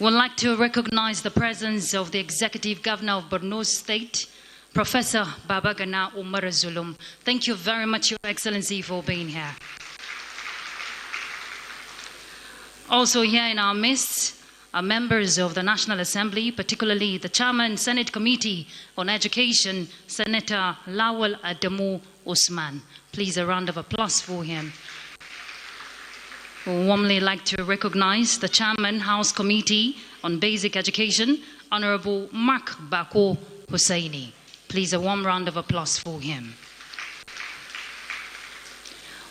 We'd like to recognize the presence of the Executive Governor of Borno State, Professor Babagana Umar Zulum. Thank you very much, Your Excellency, for being here. Also here in our midst are members of the National Assembly, particularly the Chairman, Senate Committee on Education, Senator Lawal Adamu Usman. Please, a round of applause for him. We would warmly like to recognize the Chairman, House Committee on Basic Education, Honorable Mark Bako Hussaini. Please, a warm round of applause for him.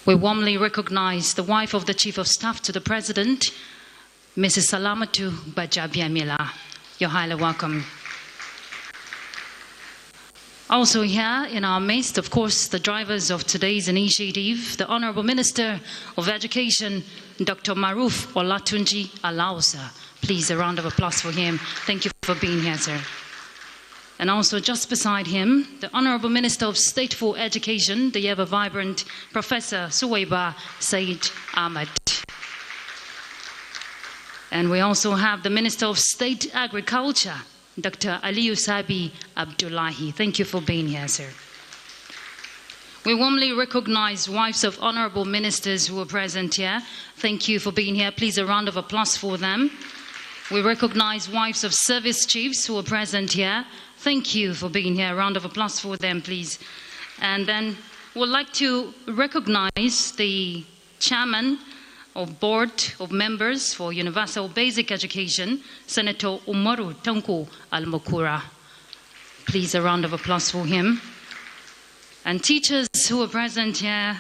We warmly recognize the wife of the Chief of Staff to the President, Mrs. Salamatu Bajabiamila. You're highly welcome. Also here in our midst, of course, the drivers of today's initiative, the Honorable Minister of Education, Dr. Maruf Olatunji Alausa. Please, a round of applause for him. Thank you for being here, sir. And also just beside him, the Honorable Minister of State for Education, the ever-vibrant Professor Suwaiba Said Ahmed. And we also have the Minister of State Agriculture, Dr. Aliyu Sabi Abdullahi. Thank you for being here, sir. We warmly recognize wives of honorable ministers who are present here. Thank you for being here. Please, a round of applause for them. We recognize wives of service chiefs who are present here. Thank you for being here. A round of applause for them, please. And then we'd like to recognize the chairman of Board of Members for Universal Basic Education, Senator Umaru Tanko Al-Mukura. Please, a round of applause for him. And teachers who are present here,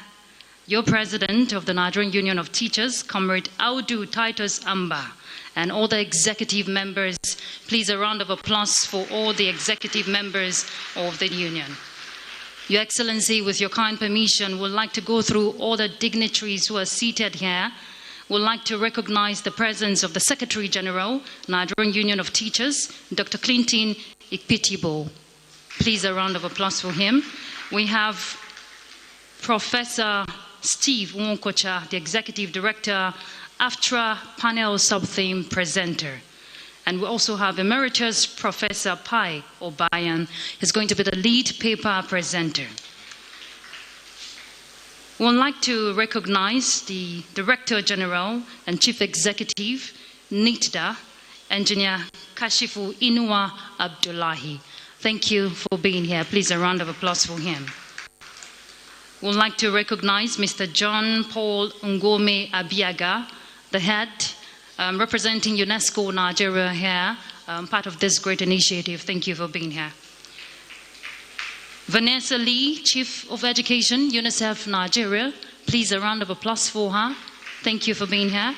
your President of the Nigerian Union of Teachers, Comrade Audu Titus Amba, and all the executive members. Please, a round of applause for all the executive members of the Union. Your Excellency, with your kind permission, would like to go through all the dignitaries who are seated here. Would like to recognize the presence of the Secretary General, Nigerian Union of Teachers, Dr. Clinton Ikpitibo. Please, a round of applause for him. We have Professor Steve Nwonkocha, the Executive Director, AFTRA Panel Sub-Theme Presenter. And we also have Emeritus Professor Pai Obayan. He's going to be the lead paper presenter. We would like to recognize the Director General and Chief Executive, NITDA, Engineer Kashifu Inua Abdullahi. Thank you for being here. Please, a round of applause for him. We would like to recognize Mr. John Paul Ngome Abiaga, the head representing UNESCO Nigeria here, part of this great initiative. Thank you for being here. Vanessa Lee, Chief of Education, UNICEF Nigeria. Please, a round of applause for her. Thank you for being here.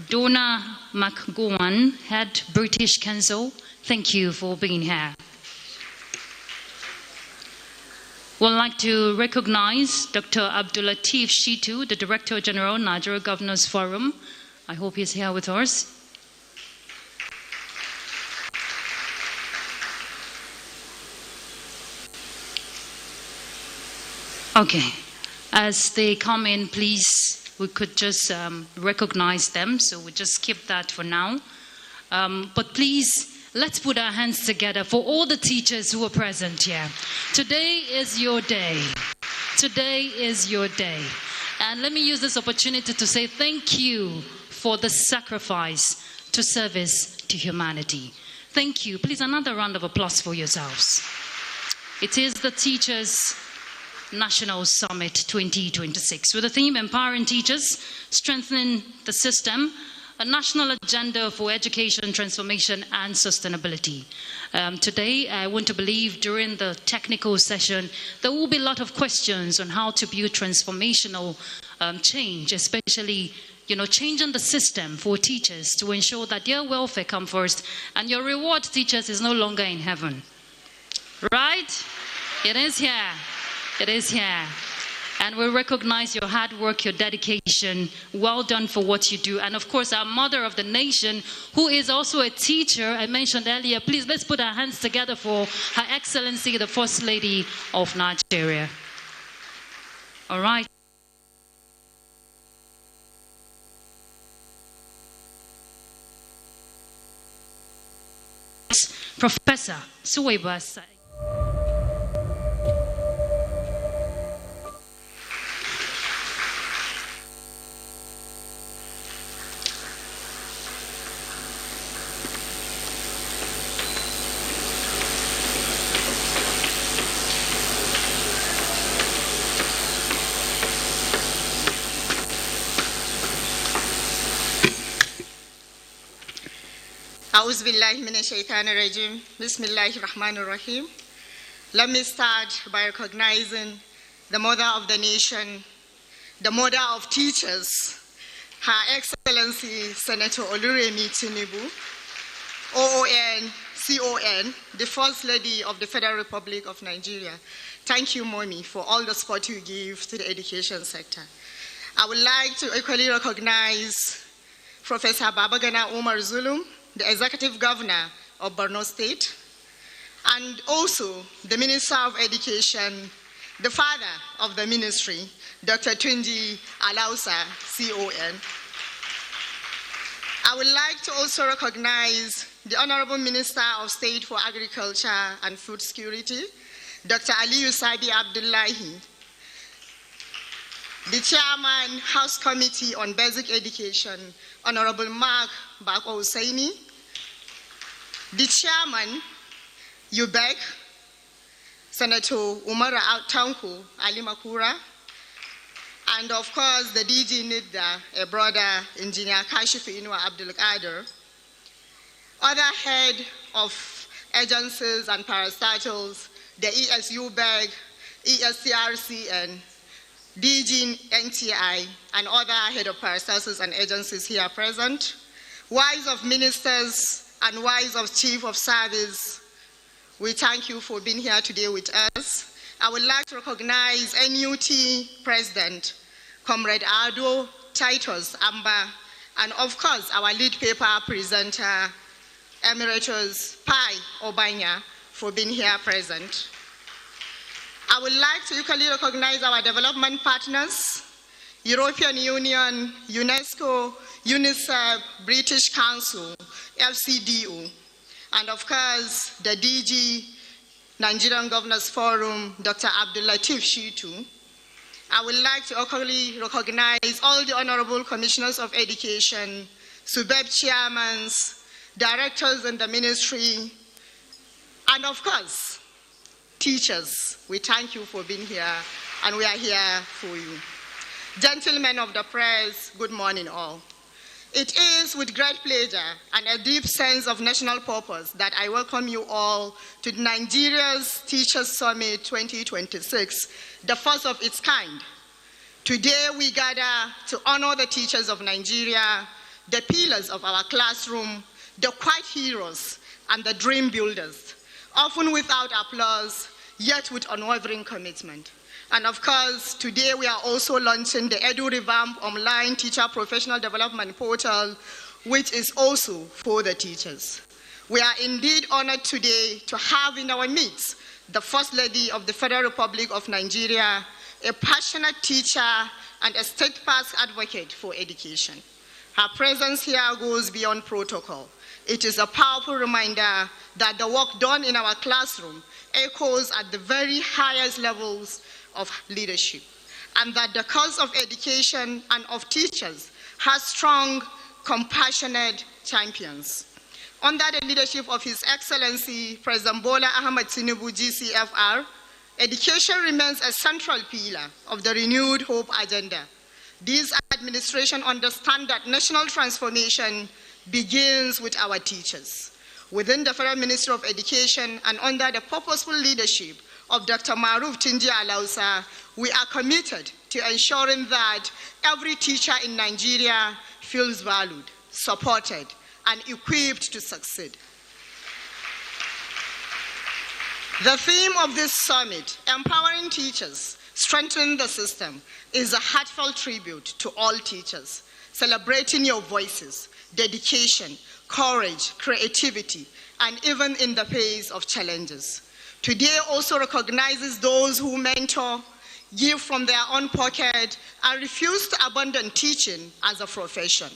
Donna McGowan, Head British Council. Thank you for being here. We'd like to recognize Dr. Abdulateef Shitu, the Director General, Nigeria Governors Forum. I hope he's here with us. Okay, as they come in, please, we could just recognize them, so we just skip that for now. But please, let's put our hands together for all the teachers who are present here. Today is your day. Today is your day. And let me use this opportunity to say thank you for the sacrifice to service to humanity. Thank you. Please, another round of applause for yourselves. It is the Teachers National Summit 2026 with the theme Empowering Teachers, Strengthening the System, a national agenda for education, transformation, and sustainability. Today, I want to believe during the technical session, there will be a lot of questions on how to build transformational change, especially changing the system for teachers to ensure that their welfare comes first and your reward, teachers, is no longer in heaven. Right? It is here. It is here. And we recognize your hard work, your dedication. Well done for what you do. And of course, our mother of the nation, who is also a teacher, I mentioned earlier. Please, let's put our hands together for Her Excellency, the First Lady of Nigeria. All right. Professor Suwaiba Said. A'udhu billahi minash shaitanir rajim. Bismillahir rahmanir rahim. Let me start by recognizing the mother of the nation, the mother of teachers, Her Excellency Senator Oluremi Tinubu, OON, CON, the First Lady of the Federal Republic of Nigeria. Thank you, Mommy, for all the support you give to the education sector. I would like to equally recognize Professor Babagana Umar Zulum, the Executive Governor of Borno State, and also the Minister of Education, the father of the ministry, Dr. Tunji Alausa, CON. I would like to also recognize the Honorable Minister of State for Agriculture and Food Security, Dr. Aliyu Sabi Abdullahi, the Chairman, House Committee on Basic Education, Honorable Mark Bako Hussaini, the Chairman, UBEC, Senator Umara Tanku Ali Makura, and of course the DG NIDA, a brother, Engineer Kashifu Inua Abdul Qadir, other head of agencies and parastatals, the ESUBEC, ESCRCN, DG NTI, and other head of parastatals and agencies here present, wives of ministers and wives of chief of service, we thank you for being here today with us. I would like to recognize NUT President, Comrade Ado Titus Amba, and of course our lead paper presenter, Emeritus Pai Obanya, for being here present. I would like to equally recognize our development partners, European Union, UNESCO, UNICEF, British Council, FCDO, and of course the DG Nigerian Governors Forum, Dr. Abdul Latif Shitu. I would like to equally recognize all the honorable commissioners of education, SUBEB chairmans, directors in the ministry, and of course, teachers. We thank you for being here, and we are here for you. Gentlemen of the press, good morning all. It is with great pleasure and a deep sense of national purpose that I welcome you all to Nigeria's Teachers Summit 2026, the first of its kind. Today we gather to honor the teachers of Nigeria, the pillars of our classroom, the quiet heroes, and the dream builders, often without applause, yet with unwavering commitment. And of course, today we are also launching the Edu Revamp online teacher professional development portal, which is also for the teachers. We are indeed honored today to have in our midst the First Lady of the Federal Republic of Nigeria, a passionate teacher and a steadfast advocate for education. Her presence here goes beyond protocol. It is a powerful reminder that the work done in our classroom echoes at the very highest levels of leadership, and that the cause of education and of teachers has strong, compassionate champions. Under the leadership of His Excellency President Bola Ahmed Tinubu GCFR, education remains a central pillar of the renewed hope agenda. This administration understands that national transformation begins with our teachers. Within the Federal Ministry of Education and under the purposeful leadership of Dr. Maruf Tunji Alausa, we are committed to ensuring that every teacher in Nigeria feels valued, supported, and equipped to succeed. The theme of this summit, Empowering Teachers, Strengthening the System, is a heartfelt tribute to all teachers, celebrating your voices, dedication, courage, creativity, and even in the face of challenges. Today also recognizes those who mentor, give from their own pocket, and refuse to abandon teaching as a profession.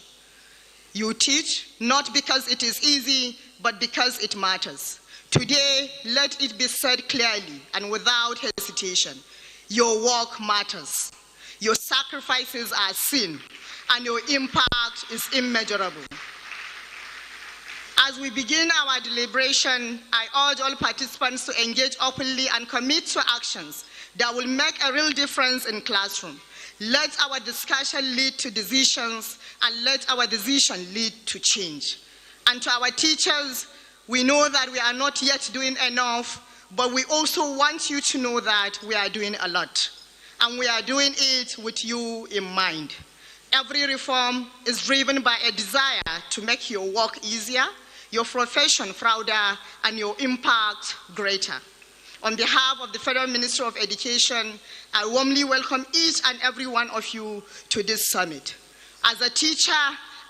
You teach not because it is easy, but because it matters. Today, let it be said clearly and without hesitation. Your work matters. Your sacrifices are seen, and your impact is immeasurable. As we begin our deliberation, I urge all participants to engage openly and commit to actions that will make a real difference in classroom. Let our discussion lead to decisions, and let our decision lead to change. And to our teachers, we know that we are not yet doing enough, but we also want you to know that we are doing a lot. And we are doing it with you in mind. Every reform is driven by a desire to make your work easier, your profession prouder, and your impact greater. On behalf of the Federal Ministry of Education, I warmly welcome each and every one of you to this summit. As a teacher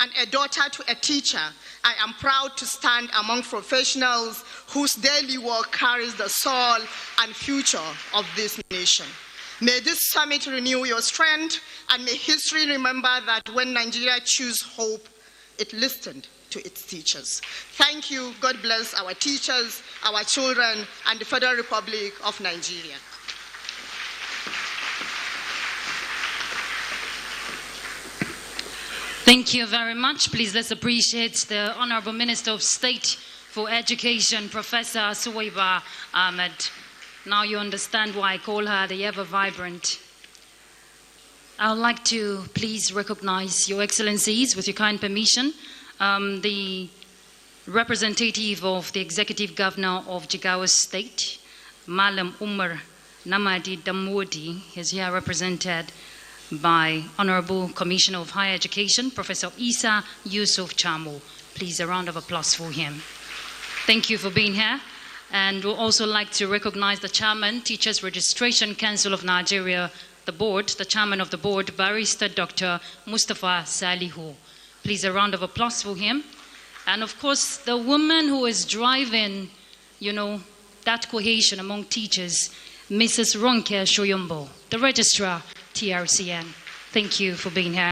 and a daughter to a teacher, I am proud to stand among professionals whose daily work carries the soul and future of this nation. May this summit renew your strength, and may history remember that when Nigeria chose hope, it listened to its teachers. Thank you. God bless our teachers, our children, and the Federal Republic of Nigeria. Thank you very much. Please let's appreciate the Honorable Minister of State for Education, Professor Suwaiba Ahmed. Now you understand why I call her the ever-vibrant. I would like to please recognize Your Excellencies, with your kind permission, the representative of the Executive Governor of Jigawa State, Malam Umar Namadi Damodi, is here represented by Honorable Commissioner of Higher Education, Professor Isa Yusuf Chamo. Please, a round of applause for him. Thank you for being here. And we'd also like to recognize the Chairman, Teachers Registration Council of Nigeria, the board, the Chairman of the board, Barrister Dr. Mustafa Salihu. Please, a round of applause for him. And of course, the woman who is driving, that cohesion among teachers, Mrs. Ronke Shoyombo, the Registrar, TRCN. Thank you for being here.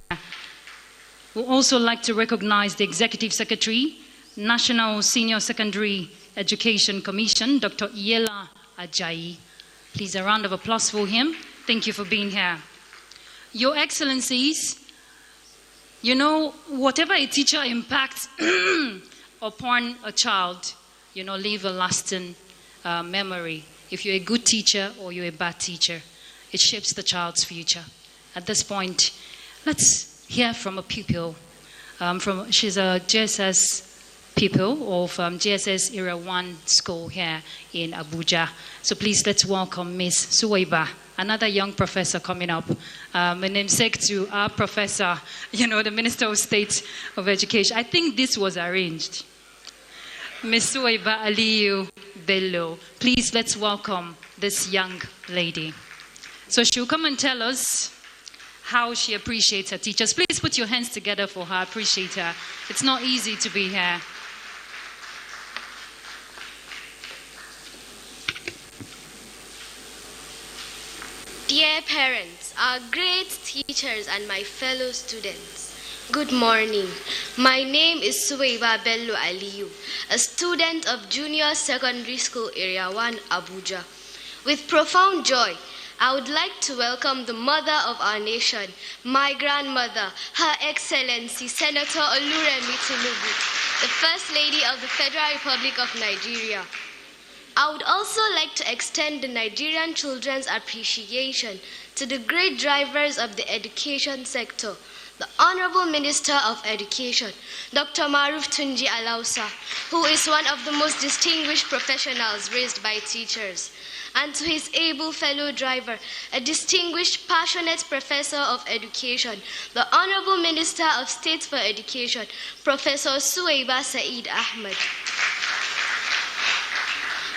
We'd also like to recognize the Executive Secretary, National Senior Secondary Education Commission, Dr. Iela Ajayi. Please, a round of applause for him. Thank you for being here. Your Excellencies, whatever a teacher impacts upon a child, leave a lasting memory. If you're a good teacher or you're a bad teacher, it shapes the child's future. At this point, let's hear from a pupil. She's a JSS pupil of JSS Era 1 school here in Abuja. So please, let's welcome Ms. Suwaiba, another young professor coming up. My namesake to our professor, the Minister of State of Education. I think this was arranged. Ms. Suwaiba Aliyu Bello. Please, let's welcome this young lady. So she'll come and tell us how she appreciates her teachers. Please put your hands together for her. Appreciate her. It's not easy to be here. Dear parents, our great teachers, and my fellow students, good morning. My name is Suwaiba Bello Aliyu, a student of Junior Secondary School Area 1, Abuja. With profound joy, I would like to welcome the mother of our nation, my grandmother, Her Excellency Senator Oluremi Tinubu, the First Lady of the Federal Republic of Nigeria. I would also like to extend the Nigerian children's appreciation to the great drivers of the education sector, the Honorable Minister of Education, Dr. Maruf Tunji Alausa, who is one of the most distinguished professionals raised by teachers, and to his able fellow driver, a distinguished, passionate professor of education, the Honorable Minister of State for Education, Professor Suwaiba Said Ahmed.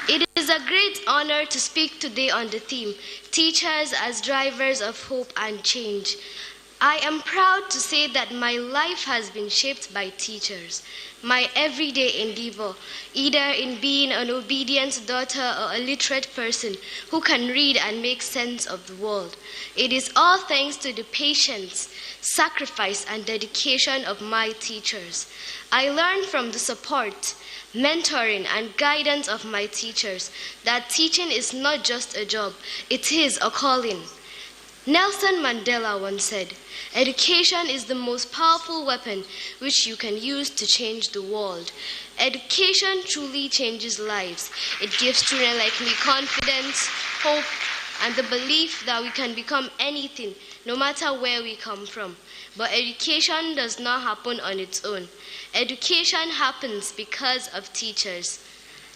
It is a great honor to speak today on the theme, Teachers as Drivers of Hope and Change. I am proud to say that my life has been shaped by teachers. My everyday endeavor, either in being an obedient daughter or a literate person who can read and make sense of the world. It is all thanks to the patience, sacrifice, and dedication of my teachers. I learned from the support, mentoring, and guidance of my teachers that teaching is not just a job, it is a calling. Nelson Mandela once said, "Education is the most powerful weapon which you can use to change the world." Education truly changes lives. It gives children like me confidence, hope, and the belief that we can become anything, no matter where we come from. But education does not happen on its own. Education happens because of teachers.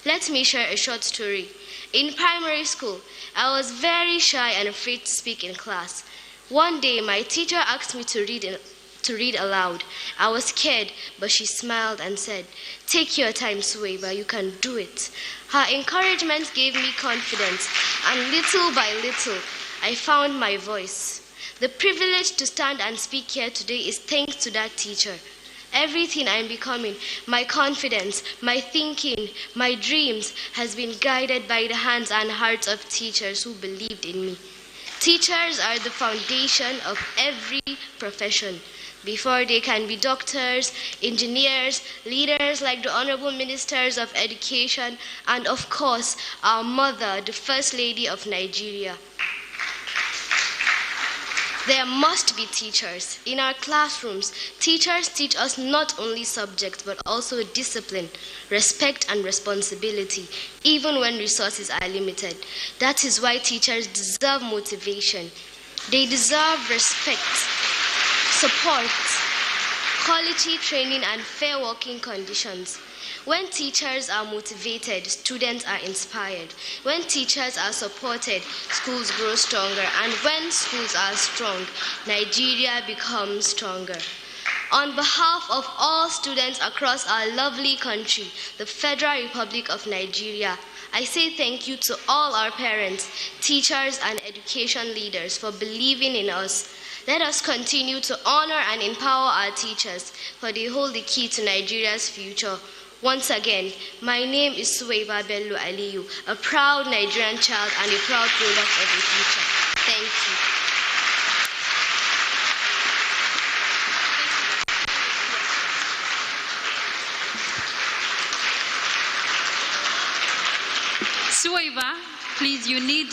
Let me share a short story. In primary school, I was very shy and afraid to speak in class. One day, my teacher asked me to read aloud. I was scared, but she smiled and said, "Take your time, Suwaiba, you can do it." Her encouragement gave me confidence, and little by little, I found my voice. The privilege to stand and speak here today is thanks to that teacher. Everything I'm becoming, my confidence, my thinking, my dreams, has been guided by the hands and hearts of teachers who believed in me. Teachers are the foundation of every profession. Before they can be doctors, engineers, leaders like the Honorable Ministers of Education, and of course, our mother, the First Lady of Nigeria. There must be teachers. In our classrooms, teachers teach us not only subjects, but also discipline, respect, and responsibility, even when resources are limited. That is why teachers deserve motivation. They deserve respect, support, quality training, and fair working conditions. When teachers are motivated, students are inspired. When teachers are supported, schools grow stronger. And when schools are strong, Nigeria becomes stronger. On behalf of all students across our lovely country, the Federal Republic of Nigeria, I say thank you to all our parents, teachers, and education leaders for believing in us. Let us continue to honor and empower our teachers, for they hold the key to Nigeria's future. Once again, my name is Suwaiba Bello Aliyu, a proud Nigerian child and a proud product of a teacher. Thank you. Suwaiba, please, you need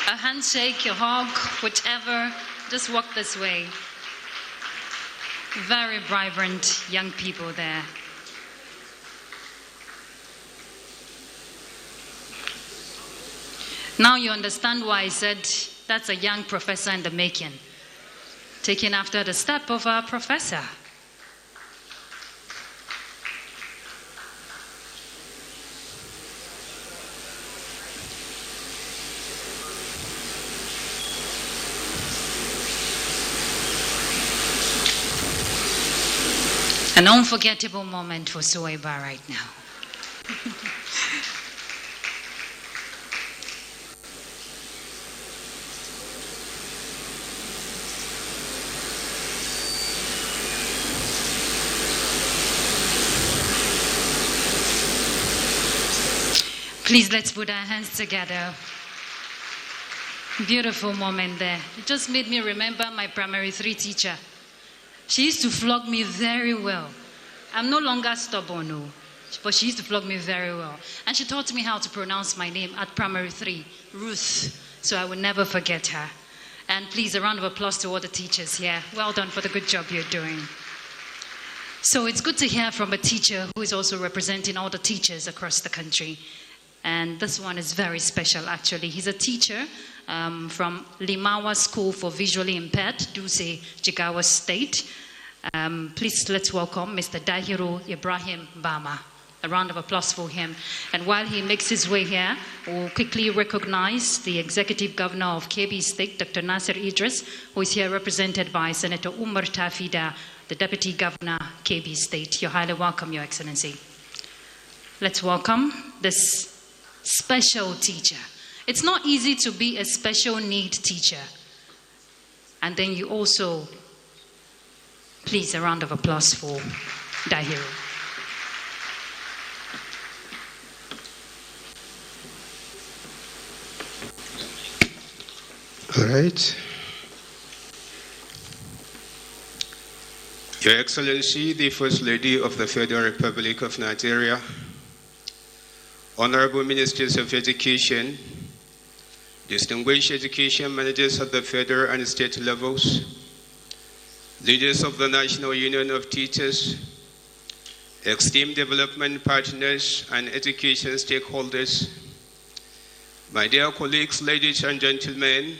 a handshake, a hug, whichever. Just walk this way. Very vibrant young people there. Now you understand why I said that's a young professor in the making, taking after the step of our professor. An unforgettable moment for Suwaiba right now. Please, let's put our hands together. Beautiful moment there. It just made me remember my primary 3 teacher. She used to flog me very well. I'm no longer stubborn, no, but she used to flog me very well. And she taught me how to pronounce my name at primary 3, Ruth, so I will never forget her. And please, a round of applause to all the teachers here. Well done for the good job you're doing. So it's good to hear from a teacher who is also representing all the teachers across the country. And this one is very special, actually. He's a teacher from Limawa School for Visually Impaired, Dutse, Jigawa State. Please, let's welcome Mr. Dahiru Ibrahim Bama. A round of applause for him. And while he makes his way here, we'll quickly recognize the Executive Governor of Kebbi State, Dr. Nasir Idris, who is here represented by Senator Umar Tafida, the Deputy Governor, Kebbi State. You're highly welcome, Your Excellency. Let's welcome this special teacher. It's not easy to be a special need teacher. And then you also Please, a round of applause for Dahiru. All right. Your Excellency, the First Lady of the Federal Republic of Nigeria, Honorable Ministers of Education, distinguished education managers at the federal and state levels, leaders of the National Union of Teachers, esteemed development partners, and education stakeholders, my dear colleagues, ladies and gentlemen,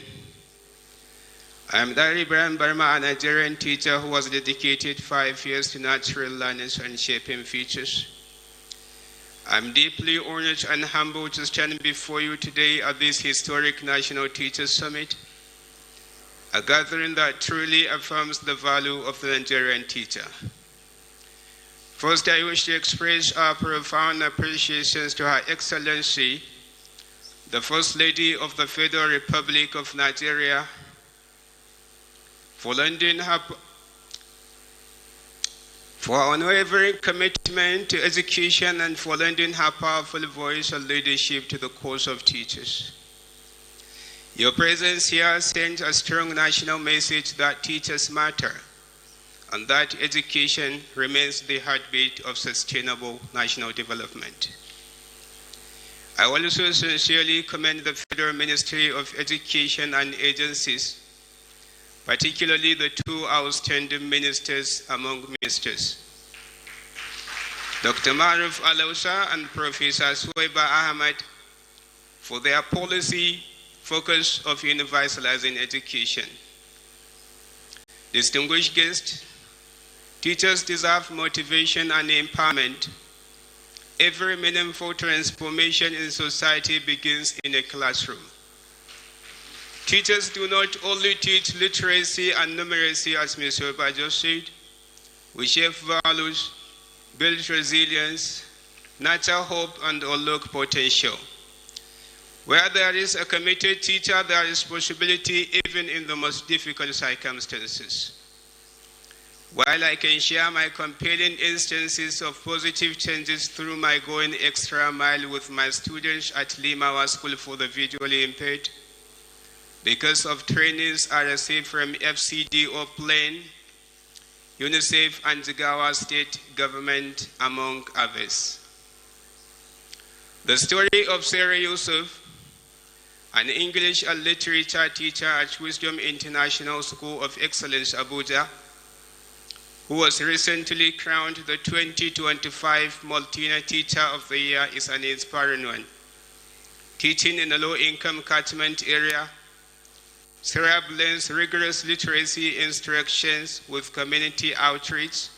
I am Dari Ibrahim Barma, a Nigerian teacher who has dedicated 5 years to natural learning and shaping futures. I'm deeply honored and humbled to stand before you today at this historic National Teachers Summit, a gathering that truly affirms the value of the Nigerian teacher. First, I wish to express our profound appreciation to Her Excellency, the First Lady of the Federal Republic of Nigeria, for lending her unwavering commitment to education and for lending her powerful voice and leadership to the cause of teachers. Your presence here sends a strong national message that teachers matter and that education remains the heartbeat of sustainable national development. I also sincerely commend the Federal Ministry of Education and agencies, particularly the two outstanding ministers among ministers, Dr. Maruf Alausa and Professor Suwaiba Ahmed, for their policy focus of universalizing education. Distinguished guests, teachers deserve motivation and empowerment. Every meaningful transformation in society begins in a classroom. Teachers do not only teach literacy and numeracy, as Mr. Oba just said. We shape values, build resilience, nurture hope, and unlock potential. Where there is a committed teacher, there is possibility even in the most difficult circumstances. While I can share my compelling instances of positive changes through my going extra mile with my students at Limawa School for the Visually Impaired, because of trainings I received from FCDO Plain, UNICEF, and Jigawa State Government, among others. The story of Sarah Yusuf, an English and literature teacher at Wisdom International School of Excellence, Abuja, who was recently crowned the 2025 Multina Teacher of the Year, is an inspiring one. Teaching in a low-income catchment area, Sarah blends rigorous literacy instructions with community outreach,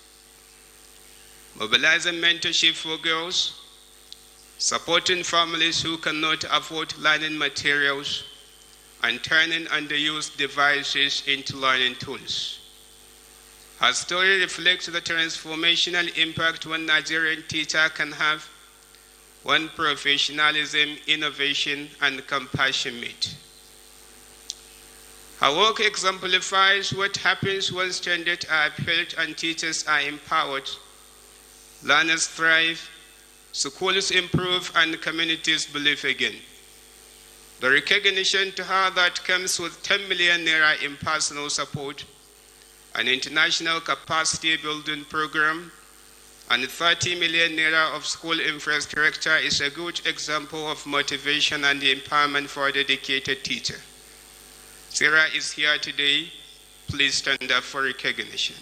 mobilizing mentorship for girls, supporting families who cannot afford learning materials, and turning underused devices into learning tools. Her story reflects the transformational impact one Nigerian teacher can have when professionalism, innovation, and compassion meet. Her work exemplifies what happens when standards are upheld and teachers are empowered, learners thrive, schools improve, and communities believe again. The recognition to her that comes with 10 million naira in personal support, an international capacity building program, and 30 million naira of school infrastructure is a good example of motivation and empowerment for a dedicated teacher. Sarah is here today. Please stand up for recognition.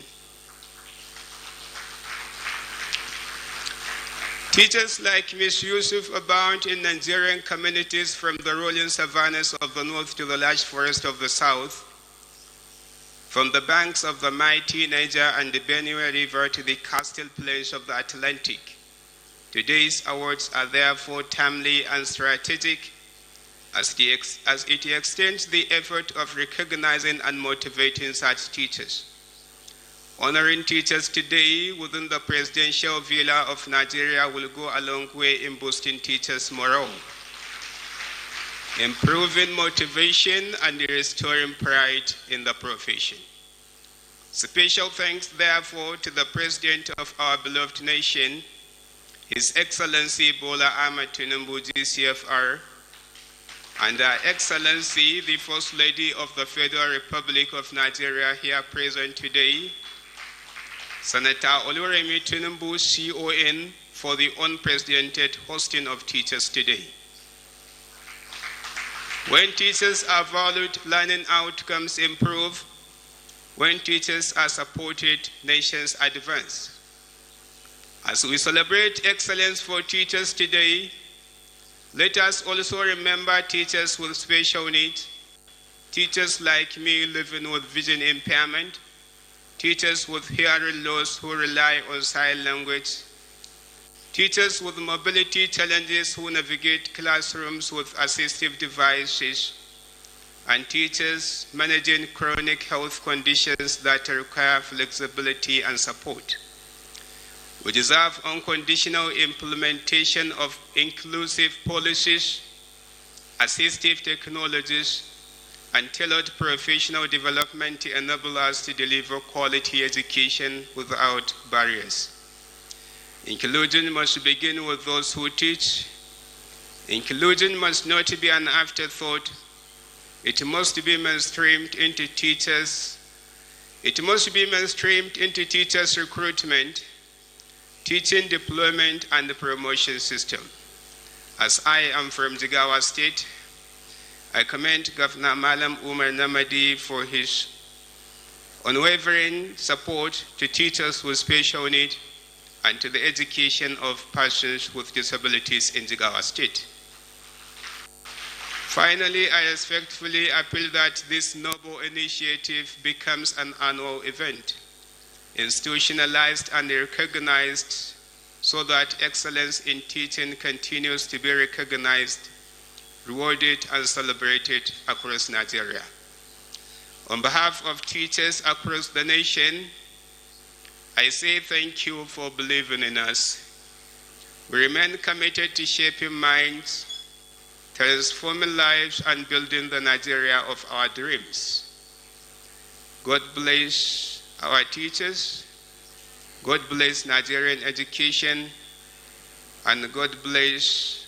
Teachers like Ms. Yusuf abound in Nigerian communities, from the rolling savannas of the north to the lush forest of the south, from the banks of the mighty Niger and the Benue River to the coastal plains of the Atlantic. Today's awards are therefore timely and strategic, as it extends the effort of recognizing and motivating such teachers. Honoring teachers today within the presidential villa of Nigeria will go a long way in boosting teachers' morale, improving motivation, and restoring pride in the profession. Special thanks, therefore, to the President of our beloved nation, His Excellency Bola Ahmed Tinubu, GCFR, and Her Excellency, the First Lady of the Federal Republic of Nigeria, here present today, Senator Oluremi Tinubu, CON, for the unprecedented hosting of teachers today. When teachers are valued, learning outcomes improve. When teachers are supported, nations advance. As we celebrate excellence for teachers today, let us also remember teachers with special needs, teachers like me living with vision impairment, teachers with hearing loss who rely on sign language, teachers with mobility challenges who navigate classrooms with assistive devices, and teachers managing chronic health conditions that require flexibility and support. We deserve unconditional implementation of inclusive policies, assistive technologies, and tailored professional development to enable us to deliver quality education without barriers. Inclusion must begin with those who teach. Inclusion must not be an afterthought. It must be mainstreamed into teachers. It must be mainstreamed into teachers' recruitment, teaching deployment, and the promotion system. As I am from Jigawa State, I commend Governor Malam Umar Namadi for his unwavering support to teachers with special needs and to the education of persons with disabilities in Jigawa State. Finally, I respectfully appeal that this noble initiative becomes an annual event, institutionalized and recognized, so that excellence in teaching continues to be recognized, rewarded, and celebrated across Nigeria. On behalf of teachers across the nation, I say thank you for believing in us. We remain committed to shaping minds, transforming lives, and building the Nigeria of our dreams. God bless our teachers, God bless Nigerian education, and God bless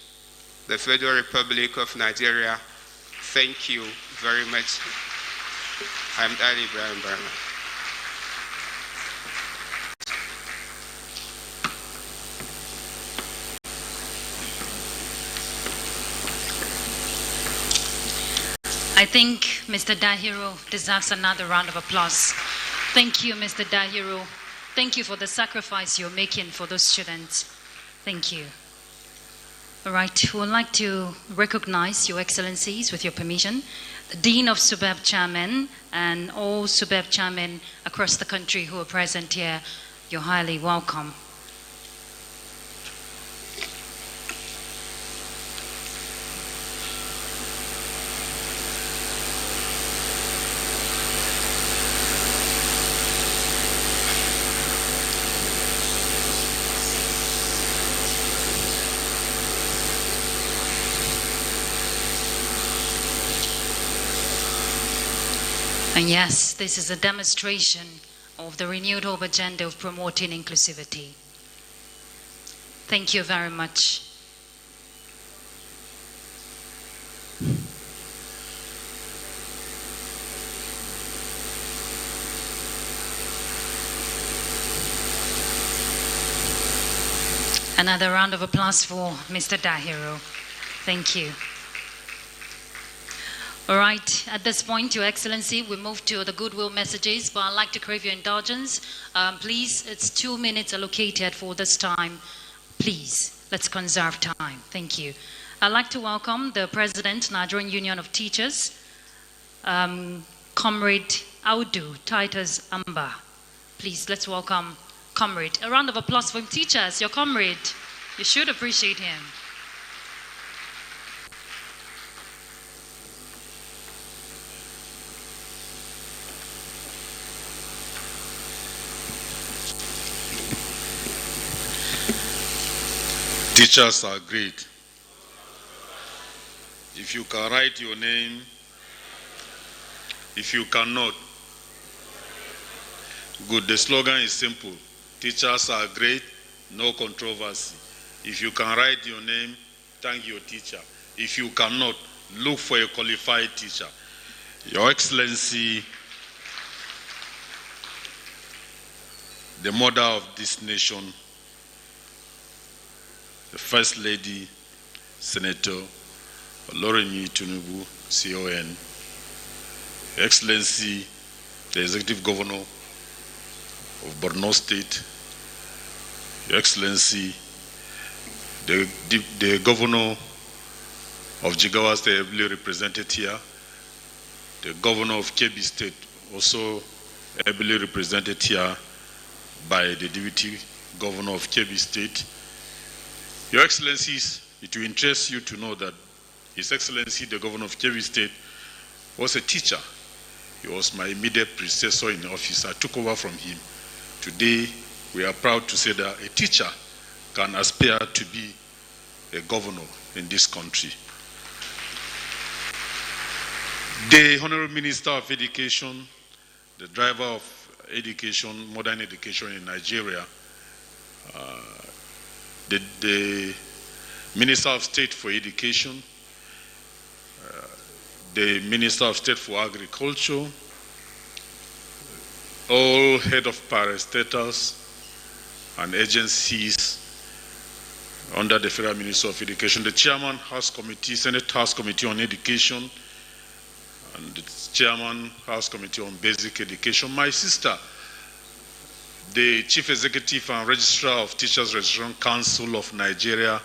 the Federal Republic of Nigeria. Thank you very much. I'm Ali Ibrahim Barma. I think Mr. Dahiro deserves another round of applause. Thank you, Mr. Dahiro. Thank you for the sacrifice you're making for those students. Thank you. All right, we would like to recognize Your Excellencies, with your permission, the Dean of SUBEB Chairmen and all SUBEB Chairmen across the country who are present here. You're highly welcome. And yes, this is a demonstration of the renewed hope agenda of promoting inclusivity. Thank you very much. Another round of applause for Mr. Dahiro. Thank you. All right, at this point, Your Excellency, we move to the goodwill messages, but I'd like to crave your indulgence. Please, it's 2 minutes allocated for this time. Please, let's conserve time. Thank you. I'd like to welcome the President, Nigerian Union of Teachers, Comrade Audu Titus Amba. Please, let's welcome Comrade. A round of applause for teachers, your comrade. You should appreciate him. Teachers are great. If you can write your name, if you cannot, Good. The slogan is simple. Teachers are great, no controversy. If you can write your name, thank your teacher. If you cannot, look for a qualified teacher. Your Excellency, the mother of this nation, the First Lady, Senator Oloremi Tinubu, CON, Your Excellency, the Executive Governor of Borno State, Your Excellency, the Governor of Jigawa State, ably represented here, the Governor of Kebbi State, also ably represented here by the Deputy Governor of Kebbi State. Your Excellencies, it will interest you to know that His Excellency, the Governor of Kebbi State, was a teacher. He was my immediate predecessor in office. I took over from him. Today, we are proud to say that a teacher can aspire to be a governor in this country. The Honorable Minister of Education, the driver of education, modern education in Nigeria, the Minister of State for Education, the Minister of State for Agriculture, all head of parastatals and agencies under the Federal Ministry of Education, the Chairman House Committee, Senate House Committee on Education, and the Chairman House Committee on Basic Education, my sister, the Chief Executive and Registrar of Teachers Registration Council of Nigeria.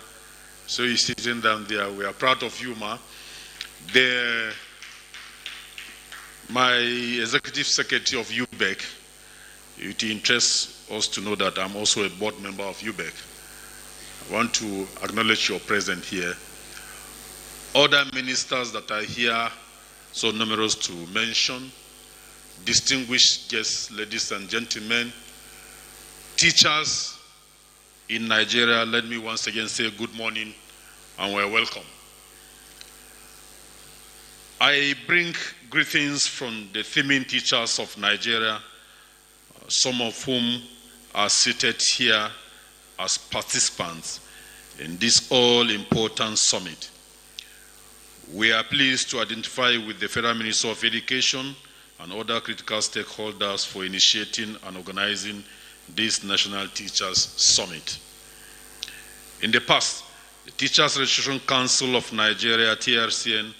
So you're sitting down there. We are proud of you, ma. My Executive Secretary of UBEC, it interests us to know that I'm also a board member of UBEC. I want to acknowledge your presence here. Other ministers that are here, so numerous to mention, distinguished guests, ladies and gentlemen, teachers in Nigeria, let me once again say good morning and we're welcome. I bring greetings from the female teachers of Nigeria, some of whom are seated here as participants in this all-important summit. We are pleased to identify with the Federal Ministry of Education and other critical stakeholders for initiating and organizing this National Teachers Summit. In the past, the Teachers Registration Council of Nigeria, TRCN,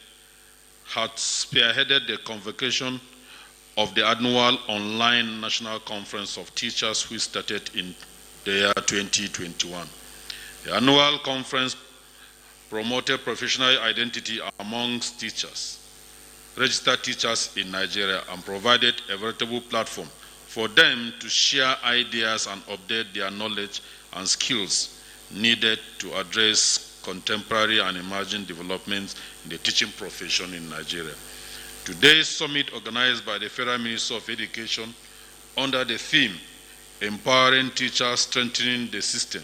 had spearheaded the convocation of the annual online National Conference of Teachers, which started in the year 2021. The annual conference promoted professional identity amongst teachers, registered teachers in Nigeria, and provided a veritable platform for them to share ideas and update their knowledge and skills needed to address contemporary and emerging developments in the teaching profession in Nigeria. Today's summit, organized by the Federal Ministry of Education under the theme, Empowering Teachers, Strengthening the System,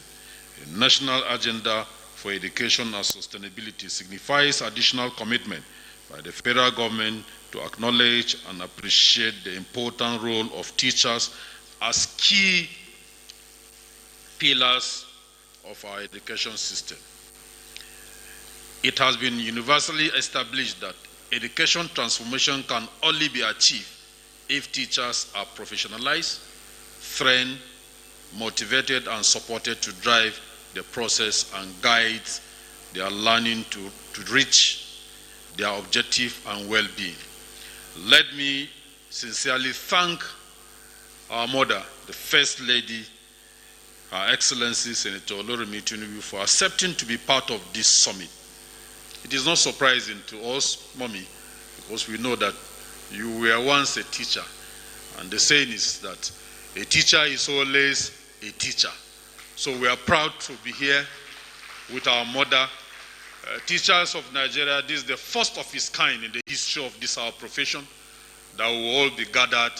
a national agenda for education and sustainability, signifies additional commitment by the federal government to acknowledge and appreciate the important role of teachers as key pillars of our education system. It has been universally established that education transformation can only be achieved if teachers are professionalized, trained, motivated, and supported to drive the process and guide their learning to reach their objective and well-being. Let me sincerely thank our mother, the First Lady, Her Excellency Senator Oloremi Tinubu, for accepting to be part of this summit. It is not surprising to us, Mommy, because we know that you were once a teacher, and the saying is that a teacher is always a teacher. So we are proud to be here with our mother. Teachers of Nigeria, this is the first of its kind in the history of this our profession, that we will all be gathered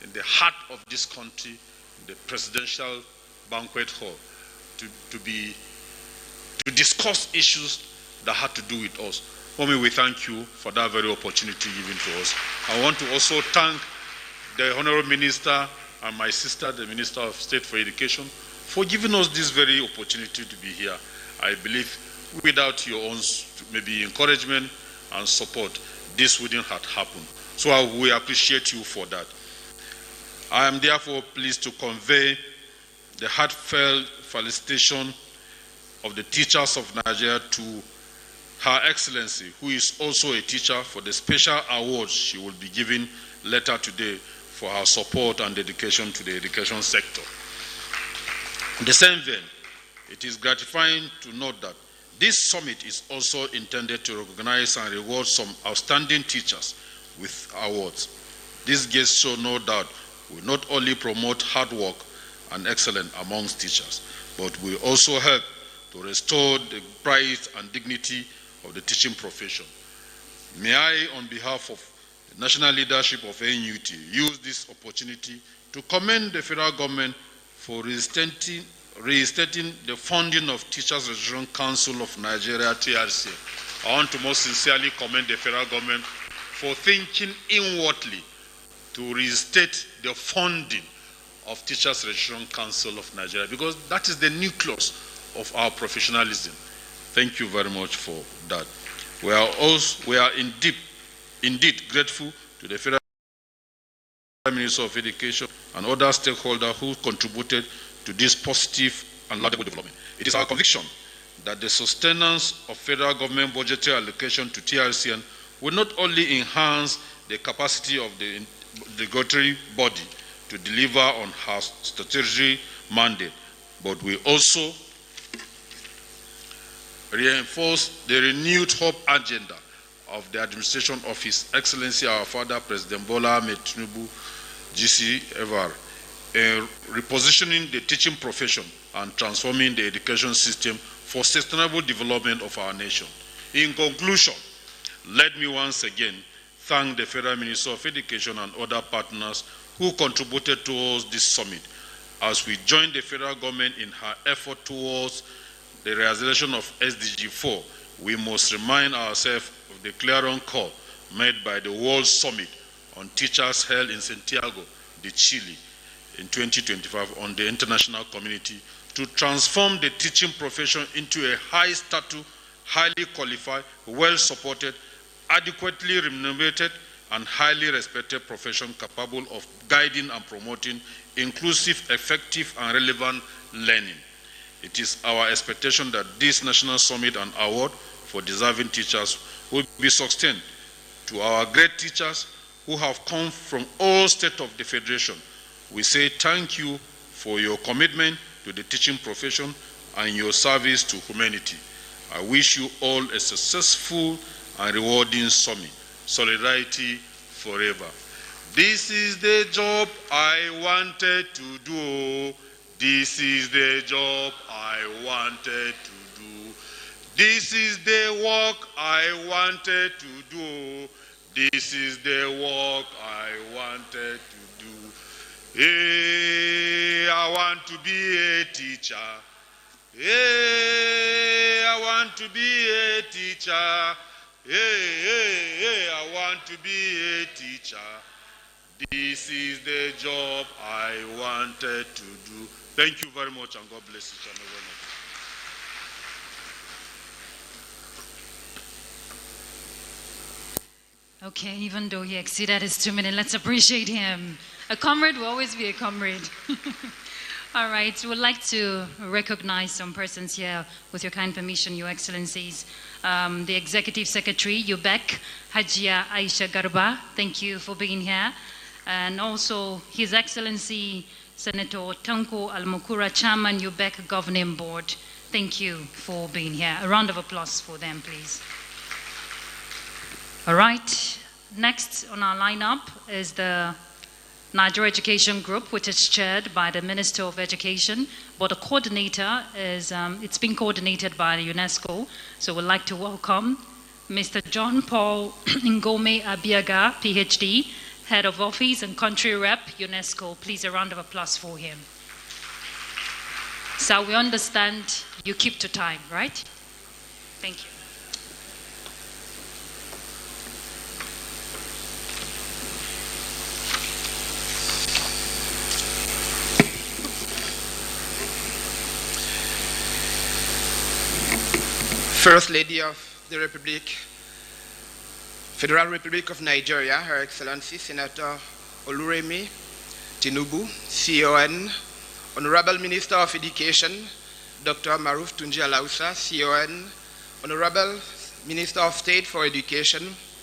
in the heart of this country, in the presidential banquet hall, to discuss issues that had to do with us. Mommy, we thank you for that very opportunity given to us. I want to also thank the Honorable Minister and my sister, the Minister of State for Education, for giving us this very opportunity to be here. I believe without your own maybe encouragement and support, this wouldn't have happened. So we appreciate you for that. I am therefore pleased to convey the heartfelt felicitation of the teachers of Nigeria to Her Excellency, who is also a teacher, for the special award she will be giving later today for her support and dedication to the education sector. In the same vein, it is gratifying to note that this summit is also intended to recognize and reward some outstanding teachers with awards. This gesture, no doubt, will not only promote hard work and excellence amongst teachers, but will also help to restore the pride and dignity of the teaching profession. May I, on behalf of the national leadership of NUT, use this opportunity to commend the federal government for reinstating the funding of Teachers Registration Council of Nigeria, TRC. I want to most sincerely commend the federal government for thinking inwardly to reinstate the funding of Teachers Registration Council of Nigeria, because that is the nucleus of our professionalism. Thank you very much for that. We are indeed grateful to the Federal Minister of Education and other stakeholders who contributed to this positive and laudable development. It is our conviction that the sustenance of federal government budgetary allocation to TRCN will not only enhance the capacity of the regulatory body to deliver on her statutory mandate, but will also reinforce the renewed hope agenda of the administration of His Excellency our Father President Bola Ahmed Tinubu, GCFR, in repositioning the teaching profession and transforming the education system for sustainable development of our nation. In conclusion, let me once again thank the Federal Minister of Education and other partners who contributed towards this summit as we join the federal government in her effort towards the realization of SDG 4. We must remind ourselves of the clarion call made by the World Summit on Teachers held in Santiago de Chile in 2025 on the international community to transform the teaching profession into a high-status, highly qualified, well-supported, adequately remunerated, and highly respected profession capable of guiding and promoting inclusive, effective, and relevant learning. It is our expectation that this National Summit and Award for deserving teachers will be sustained to our great teachers who have come from all states of the Federation. We say thank you for your commitment to the teaching profession and your service to humanity. I wish you all a successful and rewarding summit. Solidarity forever. This is the job I wanted to do. This is the job I wanted to do. This is the work I wanted to do. This is the work I wanted to do. Hey, I want to be a teacher. Hey, I want to be a teacher. Hey, I want to be a teacher. This is the job I wanted to do. Thank you very much, and God bless each and every one of you. Okay, even though he exceeded his 2 minutes, let's appreciate him. A comrade will always be a comrade. All right, we would like to recognize some persons here with your kind permission, Your Excellencies. The Executive Secretary, UBEC, Hajia Aisha Garba, thank you for being here. And also His Excellency Senator Tanko Almukura, Chairman, UBEC Governing Board. Thank you for being here. A round of applause for them, please. All right, next on our lineup is the Nigeria Education Group, which is chaired by the Minister of Education, but the coordinator is, it's being coordinated by the UNESCO. So we'd like to welcome Mr. John Paul Ngome Abiaga, PhD, Head of Office and Country Rep, UNESCO. Please, a round of applause for him. So we understand you keep to time, right? Thank you. First Lady of the Federal Republic of Nigeria, Her Excellency Senator Oluremi Tinubu, CON, Honorable Minister of Education, Dr. Maruf Tunji Alausa, CON, Honorable Minister of State for Education,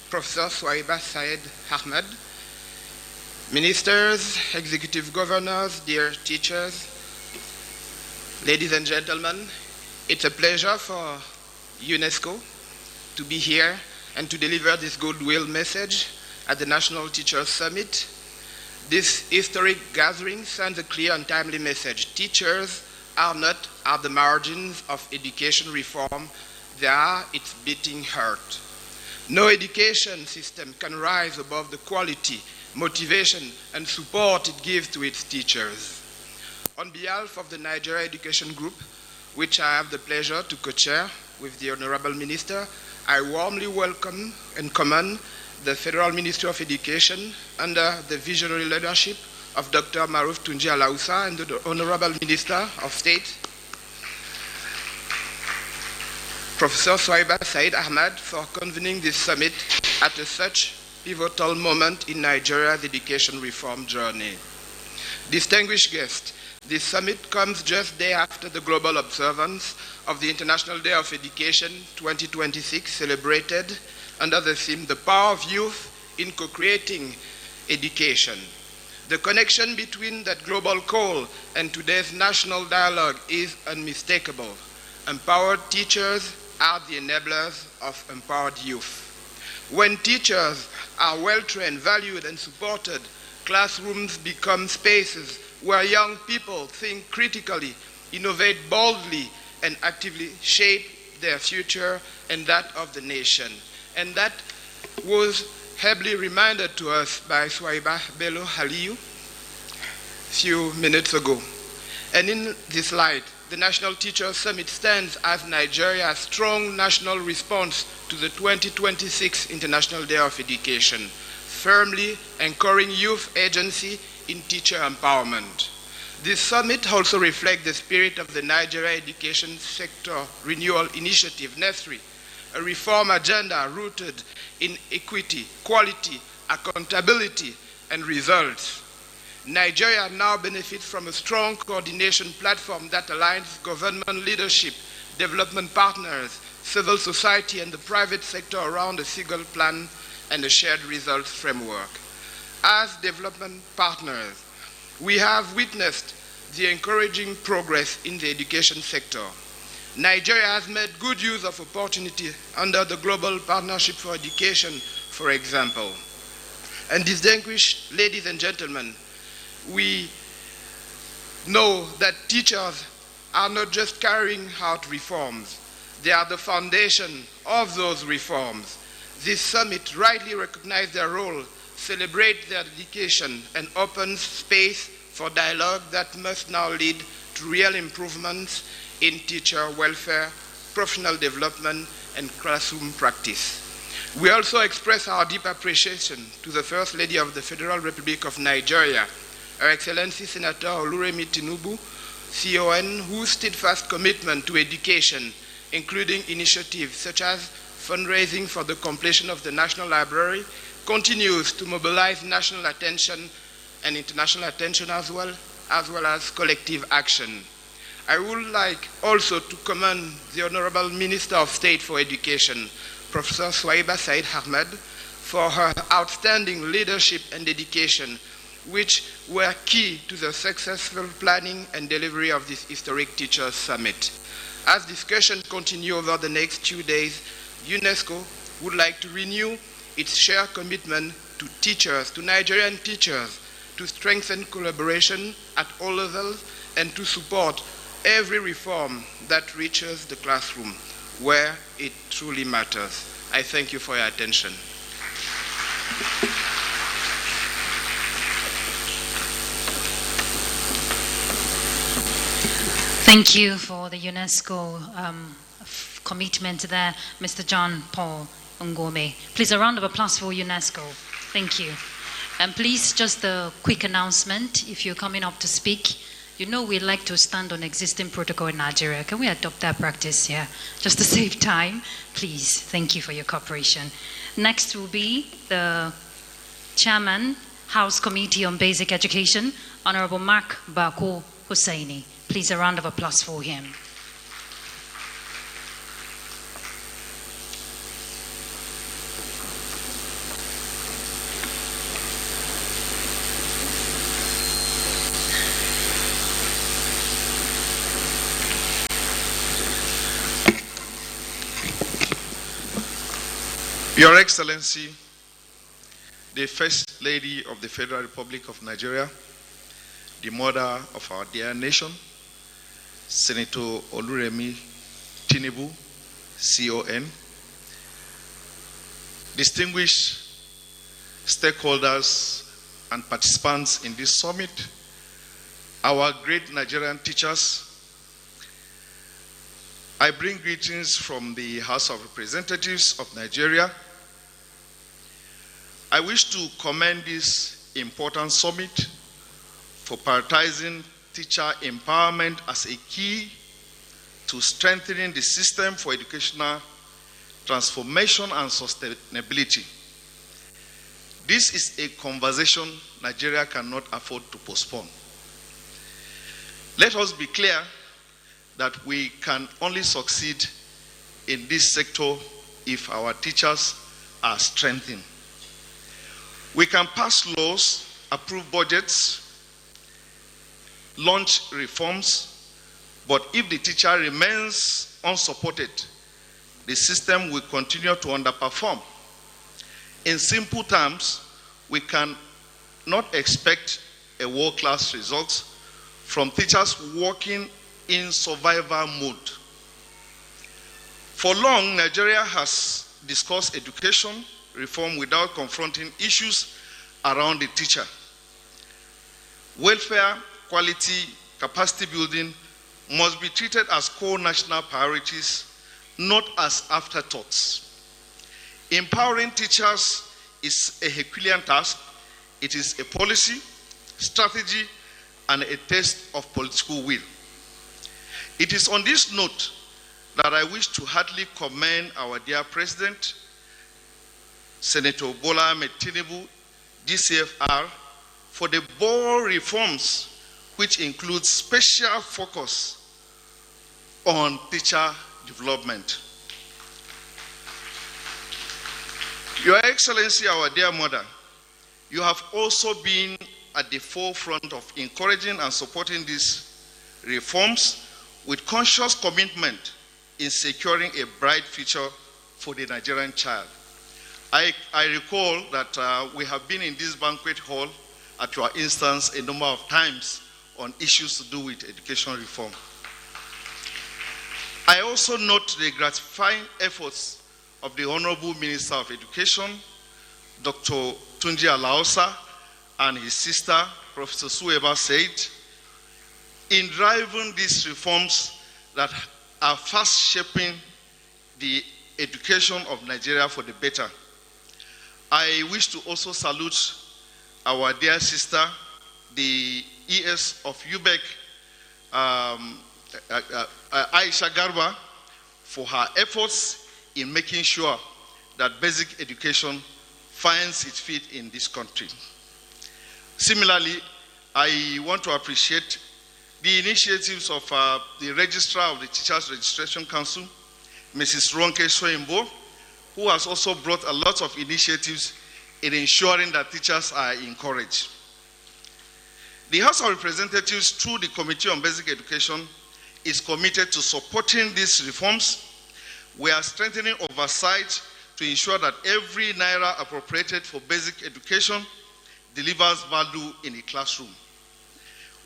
Professor Swaiba Said Ahmed, Ministers, Executive Governors, dear teachers, ladies and gentlemen, it's a pleasure for UNESCO to be here and to deliver this goodwill message at the National Teachers Summit. This historic gathering sends a clear and timely message. Teachers are not at the margins of education reform, they are its beating heart. No education system can rise above the quality, motivation, and support it gives to its teachers. On behalf of the Nigeria Education Group, which I have the pleasure to co-chair with the Honorable Minister, I warmly welcome and commend the Federal Ministry of Education under the visionary leadership of Dr. Maruf Tunji Alausa and the Honorable Minister of State, Professor Swaiba Said Ahmed, for convening this summit at such pivotal moment in Nigeria's education reform journey. Distinguished guests, this summit comes just day after the global observance of the International Day of Education 2026, celebrated under the theme, The Power of Youth in Co-Creating Education. The connection between that global call and today's national dialogue is unmistakable. Empowered teachers are the enablers of empowered youth. When teachers are well-trained, valued, and supported, classrooms become spaces where young people think critically, innovate boldly, and actively shape their future and that of the nation. And that was ably reminded to us by Swaiba Bello Aliyu a few minutes ago. And in this light, the National Teachers Summit stands as Nigeria's strong national response to the 2026 International Day of Education, firmly anchoring youth agency in teacher empowerment. This summit also reflects the spirit of the Nigeria Education Sector Renewal Initiative, NESRI, a reform agenda rooted in equity, quality, accountability, and results. Nigeria now benefits from a strong coordination platform that aligns government leadership, development partners, civil society, and the private sector around a single plan and a shared results framework. As development partners, we have witnessed the encouraging progress in the education sector. Nigeria has made good use of opportunity under the Global Partnership for Education, for example. And distinguished ladies and gentlemen, we know that teachers are not just carrying out reforms, they are the foundation of those reforms. This summit rightly recognizes their role, celebrates their dedication, and opens space for dialogue that must now lead to real improvements in teacher welfare, professional development, and classroom practice. We also express our deep appreciation to the First Lady of the Federal Republic of Nigeria, Her Excellency Senator Oluremi Tinubu, CON, whose steadfast commitment to education, including initiatives such as fundraising for the completion of the National Library, continues to mobilize national attention and international attention as well as collective action. I would like also to commend the Honorable Minister of State for Education, Professor Swaiba Said Ahmed, for her outstanding leadership and dedication, which were key to the successful planning and delivery of this historic Teachers Summit. As discussions continue over the next 2 days, UNESCO would like to renew its shared commitment to teachers, to Nigerian teachers, to strengthen collaboration at all levels and to support every reform that reaches the classroom where it truly matters. I thank you for your attention. Thank you for the UNESCO commitment there, Mr. John Paul Ngome. Please, a round of applause for UNESCO. Thank you. And please, just a quick announcement. If you're coming up to speak, You know we like to stand on existing protocol in Nigeria. Can we adopt that practice here? Just to save time, please. Thank you for your cooperation. Next will be the Chairman, House Committee on Basic Education, Honorable Mark Bako Hussaini. Please, a round of applause for him. Your Excellency, the First Lady of the Federal Republic of Nigeria, the mother of our dear nation, Senator Oluremi Tinubu, CON, distinguished stakeholders and participants in this summit, our great Nigerian teachers, I bring greetings from the House of Representatives of Nigeria. I wish to commend this important summit for prioritizing teacher empowerment as a key to strengthening the system for educational transformation and sustainability. This is a conversation Nigeria cannot afford to postpone. Let us be clear that we can only succeed in this sector if our teachers are strengthened. We can pass laws, approve budgets, launch reforms, but if the teacher remains unsupported, the system will continue to underperform. In simple terms, we can not expect a world-class result from teachers working in survival mode. For long, Nigeria has discussed education reform without confronting issues around the teacher. Welfare, quality, capacity building must be treated as core national priorities, not as afterthoughts. Empowering teachers is a Herculean task. It is a policy, strategy, and a test of political will. It is on this note that I wish to heartily commend our dear President, Senator Bola Ahmed Tinubu, DCFR, for the bold reforms which include special focus on teacher development. Your Excellency, our dear mother, you have also been at the forefront of encouraging and supporting these reforms with conscious commitment in securing a bright future for the Nigerian child. I recall that we have been in this banquet hall at your instance a number of times on issues to do with education reform. I also note the gratifying efforts of the Honorable Minister of Education, Dr. Tunji Alaosa, and his sister, Professor Suweba Said, in driving these reforms that are fast shaping the education of Nigeria for the better. I wish to also salute our dear sister, the ES of UBEC, Aisha Garba, for her efforts in making sure that basic education finds its feet in this country. Similarly, I want to appreciate the initiatives of the Registrar of the Teachers Registration Council, Mrs. Ronke Soimbo, who has also brought a lot of initiatives in ensuring that teachers are encouraged. The House of Representatives, through the Committee on Basic Education, is committed to supporting these reforms. We are strengthening oversight to ensure that every naira appropriated for basic education delivers value in the classroom.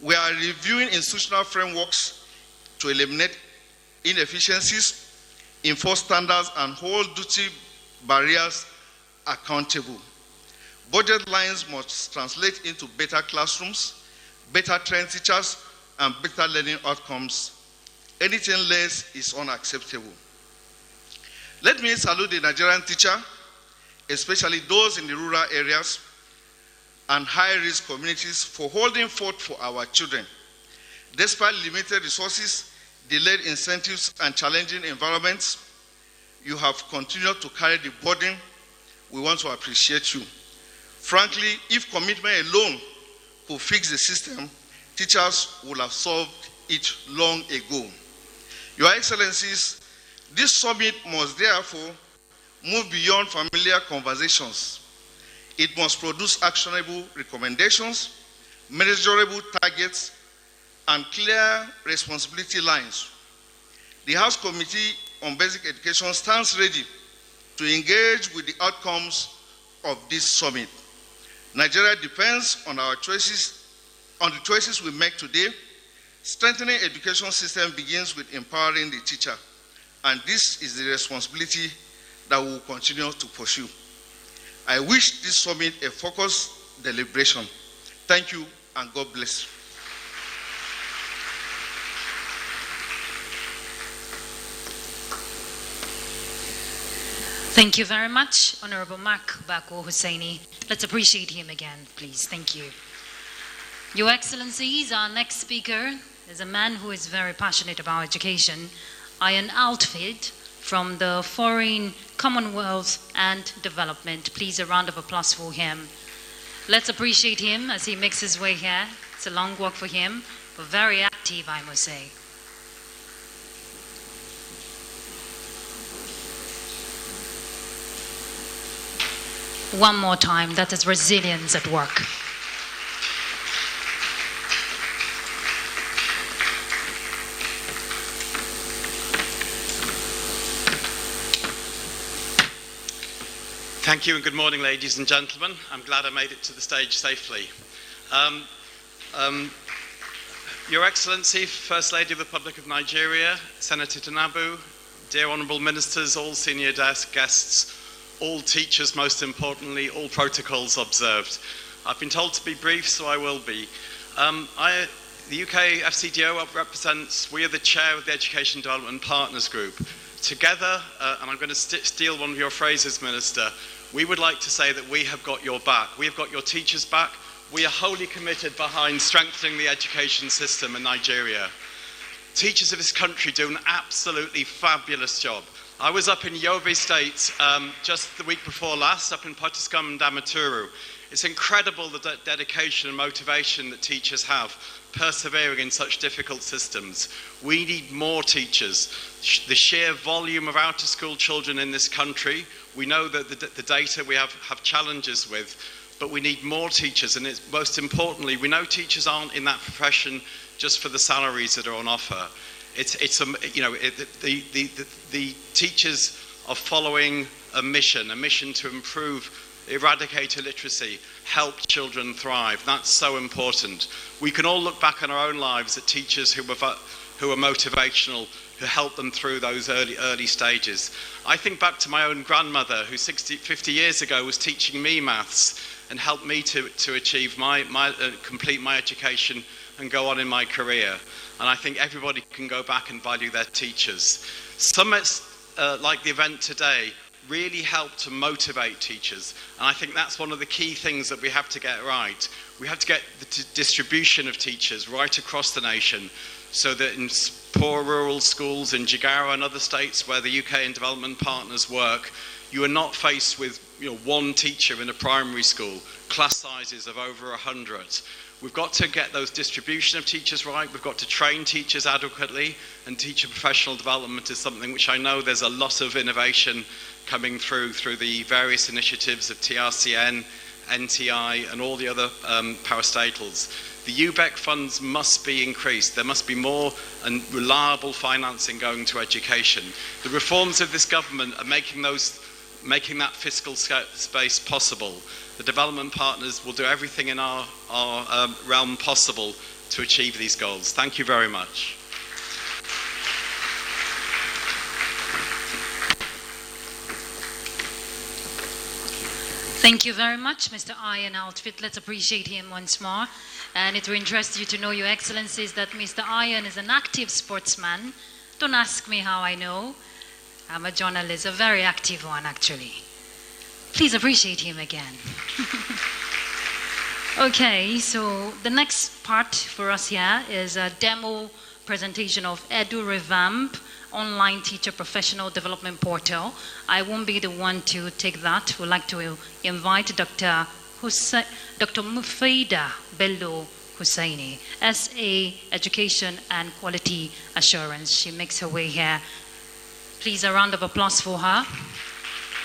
We are reviewing institutional frameworks to eliminate inefficiencies, enforce standards, and hold duty barriers accountable. Budget lines must translate into better classrooms, better trained teachers, and better learning outcomes. Anything less is unacceptable. Let me salute the Nigerian teacher, especially those in the rural areas and high-risk communities, for holding forth for our children. Despite limited resources, delayed incentives, and challenging environments, you have continued to carry the burden. We want to appreciate you. Frankly, if commitment alone could fix the system, teachers would have solved it long ago. Your Excellencies, this summit must therefore move beyond familiar conversations. It must produce actionable recommendations, measurable targets, and clear responsibility lines. The House Committee on Basic Education stands ready to engage with the outcomes of this summit. Nigeria depends on our choices, on the choices we make today. Strengthening education system begins with empowering the teacher, and this is the responsibility that we will continue to pursue. I wish this summit a focused deliberation. Thank you, and God bless. Thank you very much, Honorable Mark Bako Hussaini. Let's appreciate him again, please. Thank you. Your Excellencies, our next speaker is a man who is very passionate about education, Ian Altfit from the Foreign, Commonwealth and Development. Please, a round of applause for him. Let's appreciate him as he makes his way here. It's a long walk for him, but very active, I must say. One more time, that is resilience at work. Thank you and good morning, ladies and gentlemen. I'm glad I made it to the stage safely. Your Excellency, First Lady of the Republic of Nigeria, Senator Tinubu, dear honourable ministers, all senior guests, all teachers, most importantly, all protocols observed. I've been told to be brief, so I will be. The UK FCDO represents, we are the chair of the Education Development Partners Group. Together, and I'm going to steal one of your phrases, Minister, we would like to say that we have got your back. We have got your teachers' back. We are wholly committed behind strengthening the education system in Nigeria. Teachers of this country do an absolutely fabulous job. I was up in Yobe State just the week before last, up in Potiskum and Damaturu. It's incredible the dedication and motivation that teachers have, persevering in such difficult systems. We need more teachers. The sheer volume of out-of-school children in this country, we know that the data we have challenges with, but we need more teachers, and it's, most importantly, we know teachers aren't in that profession just for the salaries that are on offer. The teachers are following a mission to improve, eradicate illiteracy, help children thrive. That's so important. We can all look back on our own lives at teachers who are motivational, who help them through those early stages. I think back to my own grandmother, who 50 years ago was teaching me maths and helped me to achieve complete my education and go on in my career. And I think everybody can go back and value their teachers. Summits like the event today really help to motivate teachers. And I think that's one of the key things that we have to get right. We have to get the distribution of teachers right across the nation so that in poor rural schools in Jigawa and other states where the UK and development partners work, you are not faced with one teacher in a primary school, class sizes of over 100. We've got to get those distribution of teachers right. We've got to train teachers adequately, and teacher professional development is something which I know there's a lot of innovation coming through the various initiatives of TRCN, NTI, and all the other parastatals. The UBEC funds must be increased. There must be more and reliable financing going to education. The reforms of this government are making that fiscal space possible. The development partners will do everything in our realm possible to achieve these goals. Thank you very much. Thank you very much, Mr. Ian Altfit. Let's appreciate him once more. And it will interest you to know, Your Excellencies, that Mr. Ian is an active sportsman. Don't ask me how I know. I'm a journalist, a very active one, actually. Please appreciate him again. Okay, so the next part for us here is a demo presentation of Edu Revamp online teacher professional development portal. I won't be the one to take that. We'd like to invite Dr. Mufaida Bello Hussaini, SA Education and Quality Assurance. She makes her way here. Please, a round of applause for her.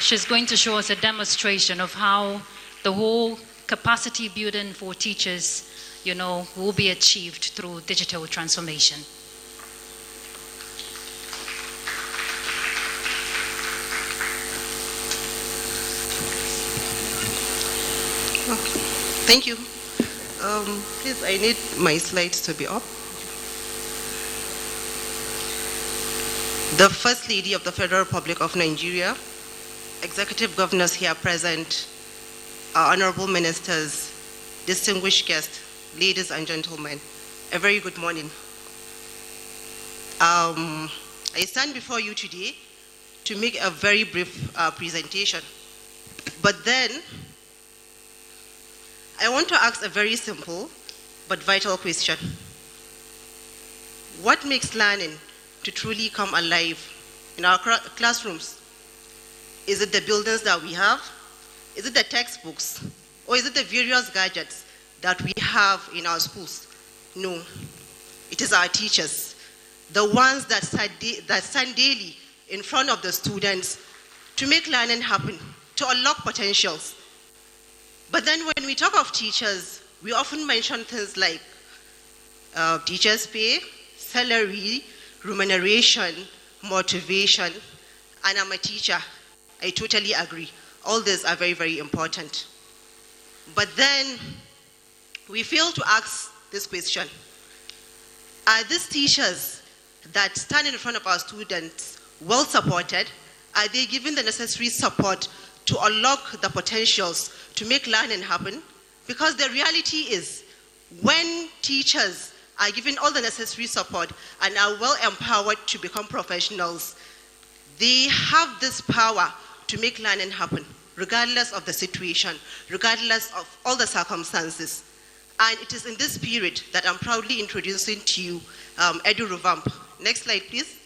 She's going to show us a demonstration of how the whole capacity building for teachers, will be achieved through digital transformation. Okay. Thank you. Please, I need my slides to be up. The First Lady of the Federal Republic of Nigeria, executive governors here present, our honorable ministers, distinguished guests, ladies and gentlemen, a very good morning. I stand before you today to make a very brief presentation. But then, I want to ask a very simple but vital question. What makes learning to truly come alive in our classrooms? Is it the buildings that we have? Is it the textbooks? Or is it the various gadgets that we have in our schools? No, it is our teachers, the ones that stand daily in front of the students to make learning happen, to unlock potentials. But then when we talk of teachers, we often mention things like teachers' pay, salary, remuneration, motivation, and I'm a teacher. I totally agree. All these are very, very important. But then we fail to ask this question. Are these teachers that stand in front of our students well supported? Are they given the necessary support to unlock the potentials to make learning happen? Because the reality is, when teachers are given all the necessary support and are well empowered to become professionals, they have this power to make learning happen, regardless of the situation, regardless of all the circumstances. And it is in this spirit that I'm proudly introducing to you Edu Revamp. Next slide, please.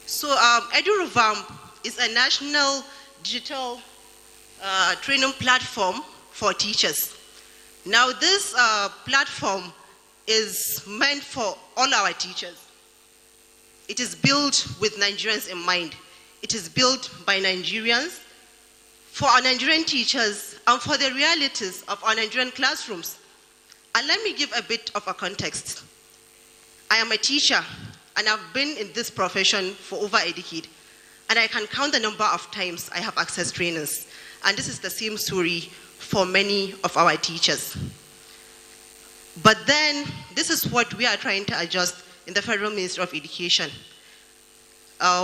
So Edu Revamp is a national digital training platform for teachers. Now this platform is meant for all our teachers. It is built with Nigerians in mind. It is built by Nigerians, for our Nigerian teachers, and for the realities of our Nigerian classrooms. And let me give a bit of a context. I am a teacher, and I've been in this profession for over a decade. And I can count the number of times I have accessed trainings. And this is the same story for many of our teachers. But then, this is what we are trying to adjust in the Federal Ministry of Education.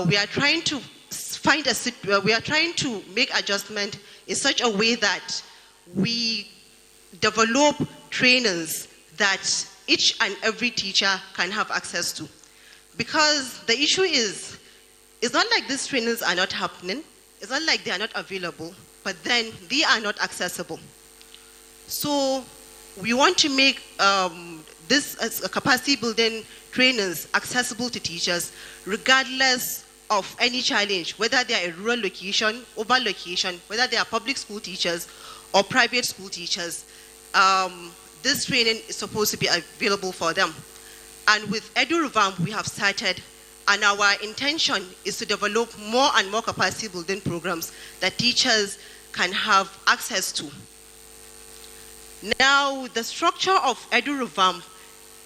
We are trying to make adjustment in such a way that we develop trainings that each and every teacher can have access to. Because the issue is, it's not like these trainings are not happening, it's not like they are not available, but then they are not accessible. So we want to make this capacity building trainings accessible to teachers regardless of any challenge, whether they are a rural location, urban location, whether they are public school teachers or private school teachers. This training is supposed to be available for them. And with Edu Revamp, we have started, and our intention is to develop more and more capacity building programs that teachers can have access to. Now, the structure of Edu Revamp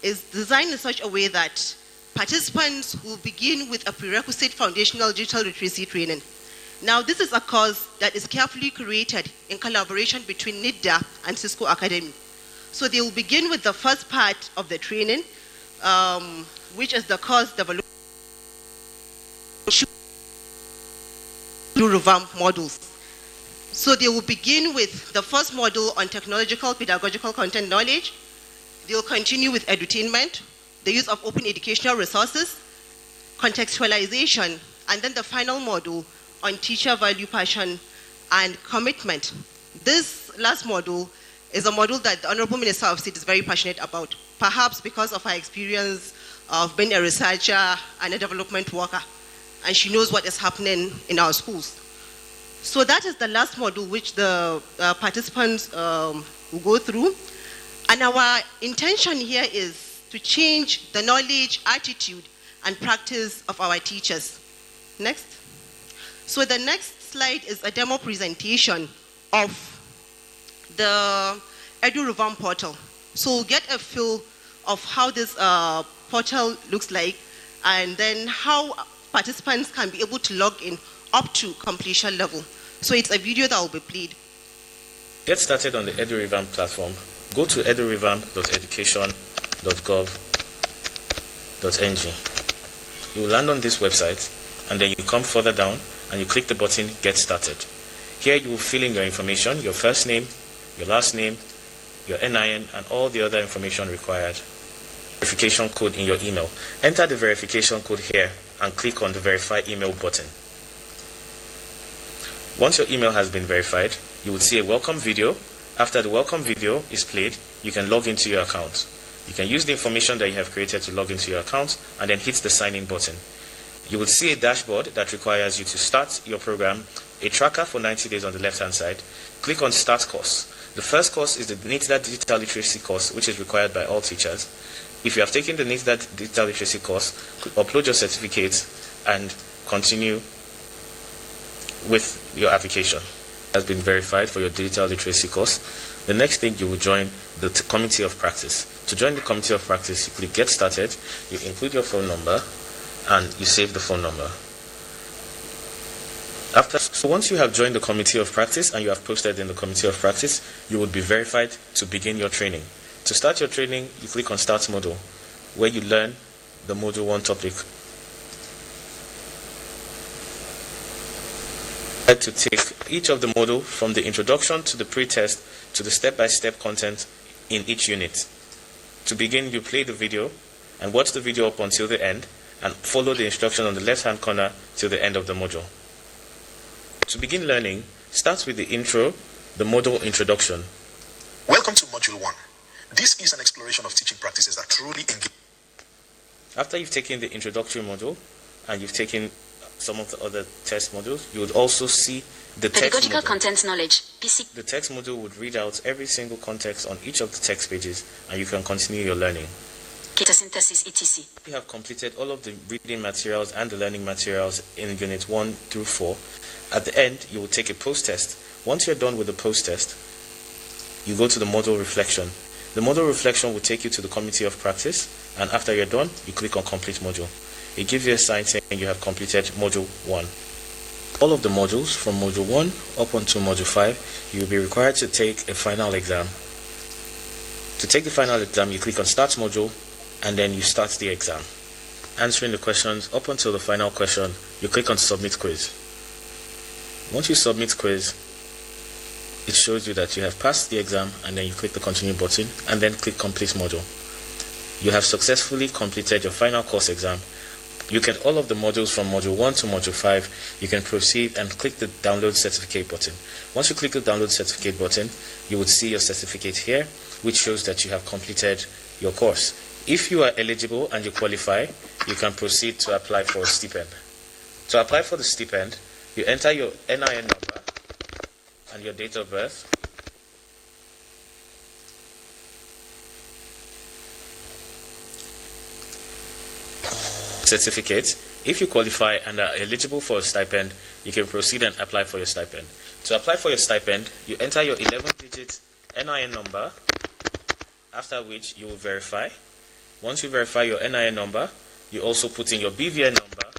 is designed in such a way that participants will begin with a prerequisite foundational digital literacy training. Now, this is a course that is carefully curated in collaboration between NIDDA and Cisco Academy. So they will begin with the first part of the training, which is the course development Edu Revamp modules. So they will begin with the first module on technological pedagogical content knowledge. They will continue with edutainment, the use of open educational resources, contextualization, and then the final module on teacher value, passion, and commitment. This last module is a module that the Honorable Minister of State is very passionate about, perhaps because of her experience of being a researcher and a development worker, and she knows what is happening in our schools. So that is the last module which the participants will go through. And our intention here is to change the knowledge, attitude, and practice of our teachers. Next. So the next slide is a demo presentation of the EduRevamp portal. So we'll get a feel of how this portal looks like, and then how participants can be able to log in up to completion level. So it's a video that will be played. Get started on the EduRevamp platform. Go to edurevamp.education.gov.ng. You will land on this website, and then you come further down and you click the button Get Started. Here you will fill in your information, your first name, your last name, your NIN, and all the other information required. Verification code in your email. Enter the verification code here and click on the Verify Email button. Once your email has been verified, you will see a welcome video. After the welcome video is played, you can log into your account. You can use the information that you have created to log into your account and then hit the sign in button. You will see a dashboard that requires you to start your program, a tracker for 90 days on the left hand side. Click on Start Course. The first course is the NITDA Digital Literacy course, which is required by all teachers. If you have taken the NITDA Digital Literacy course, upload your certificates and continue with your application. It has been verified for your digital literacy course. The next thing, you will join the committee of practice. To join the committee of practice, you click Get Started, you include your phone number, and you save the phone number. So once you have joined the committee of practice and you have posted in the committee of practice, you would be verified to begin your training. To start your training, you click on Start Module, where you learn the Module 1 topic. To take each of the module from the introduction to the pre-test to the step-by-step content in each unit. To begin, you play the video and watch the video up until the end and follow the instruction on the left-hand corner till the end of the module. To begin learning, start with the intro, the module introduction. Welcome to Module 1. This is an exploration of teaching practices that truly engage. After you've taken the introductory module and you've taken some of the other test modules, you would also see the text Pedagogical module. Content Knowledge, PC. The text module would read out every single context on each of the text pages, and you can continue your learning. Synthesis, etc. You have completed all of the reading materials and the learning materials in Unit 1 through 4. At the end, you will take a post-test. Once you're done with the post-test, you go to the module reflection. The module reflection will take you to the committee of practice, and after you're done, you click on Complete Module. It gives you a sign saying you have completed Module 1. All of the modules from Module 1 up until Module 5, you will be required to take a final exam. To take the final exam, you click on Start Module, and then you start the exam. Answering the questions up until the final question, you click on Submit Quiz. Once you submit quiz, it shows you that you have passed the exam, and then you click the Continue button, and then click Complete Module. You have successfully completed your final course exam. You get all of the modules from Module 1 to Module 5. You can proceed and click the Download Certificate button. Once you click the Download Certificate button, you would see your certificate here, which shows that you have completed your course. If you are eligible and you qualify, you can proceed to apply for a stipend. To apply for the stipend, you enter your NIN number and your date of birth. Certificate. If you qualify and are eligible for a stipend, you can proceed and apply for your stipend. To apply for your stipend, you enter your 11-digit NIN number, after which you will verify. Once you verify your NIN number, you also put in your BVN number.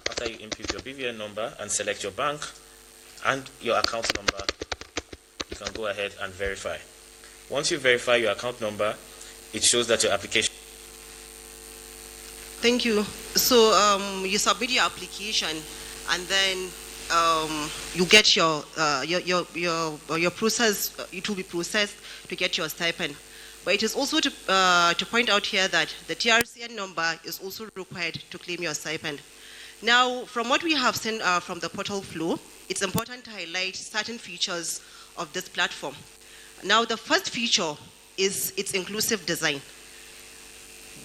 After you input your BVN number and select your bank and your account number, you can go ahead and verify. Once you verify your account number, it shows that your application. Thank you. So you submit your application, and then you get your process. It will be processed to get your stipend. But it is also to point out here that the TRCN number is also required to claim your stipend. Now, from what we have seen from the portal flow, it's important to highlight certain features of this platform. Now, the first feature is its inclusive design.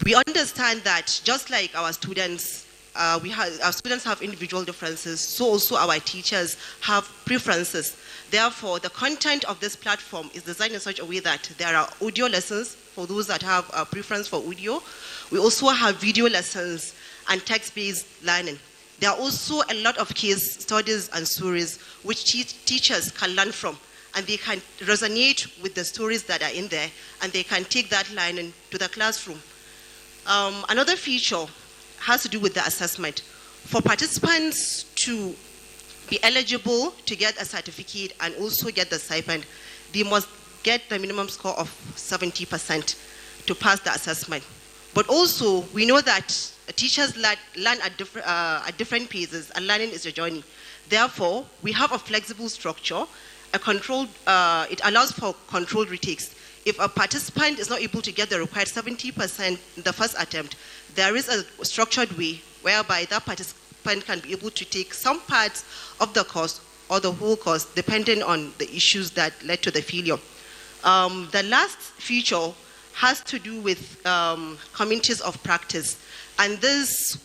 We understand that just like our students, our students have individual differences, so also our teachers have preferences. Therefore, the content of this platform is designed in such a way that there are audio lessons for those that have a preference for audio. We also have video lessons and text-based learning. There are also a lot of case studies and stories which teachers can learn from, and they can resonate with the stories that are in there, and they can take that learning to the classroom. Another feature has to do with the assessment. For participants to be eligible to get a certificate and also get the stipend, they must get the minimum score of 70% to pass the assessment. But also, we know that teachers learn at different paces, and learning is a journey. Therefore, we have a flexible structure, it allows for controlled retakes. If a participant is not able to get the required 70% in the first attempt, there is a structured way whereby that participant can be able to take some parts of the course or the whole course, depending on the issues that led to the failure. The last feature has to do with communities of practice. And this